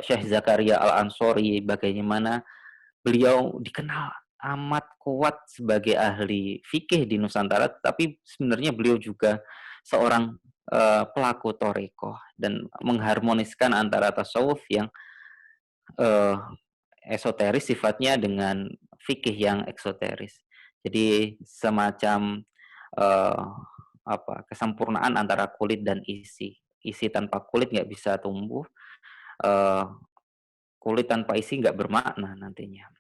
Syekh Zakaria Al-Ansori, bagaimana beliau dikenal amat kuat sebagai ahli fikih di Nusantara, tapi sebenarnya beliau juga seorang pelaku thariqah dan mengharmoniskan antara tasawuf yang esoteris sifatnya dengan fikih yang eksoteris. Jadi semacam eh, kesempurnaan antara kulit dan isi. Isi tanpa kulit nggak bisa tumbuh, eh, kulit tanpa isi nggak bermakna nantinya.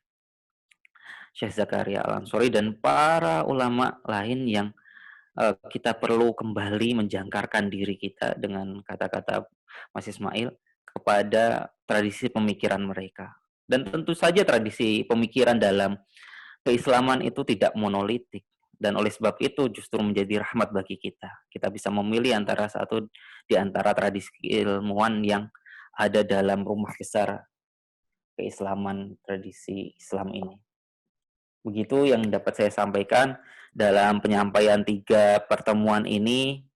Syekh Zakaria Al-Ansori dan para ulama lain yang kita perlu kembali menjangkarkan diri kita dengan kata-kata Mas Ismail kepada tradisi pemikiran mereka. Dan tentu saja tradisi pemikiran dalam keislaman itu tidak monolitik. Dan oleh sebab itu justru menjadi rahmat bagi kita. Kita bisa memilih antara satu di antara tradisi ilmuwan yang ada dalam rumah besar keislaman tradisi Islam ini. Begitu yang dapat saya sampaikan dalam penyampaian 3 pertemuan ini.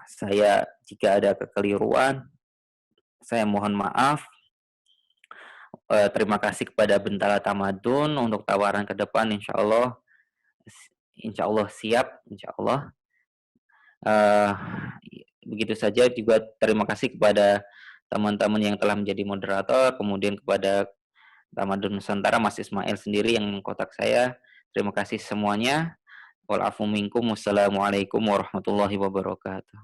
Saya jika ada kekeliruan, saya mohon maaf. Terima kasih kepada Bentala Tamadun untuk tawaran ke depan. Insya Allah siap, insya Allah. Begitu saja, juga terima kasih kepada teman-teman yang telah menjadi moderator, kemudian kepada Tamadun Nusantara, Mas Ismail sendiri yang mengkontak saya. Terima kasih semuanya. Wal afu minkum. Wassalamualaikum warahmatullahi wabarakatuh.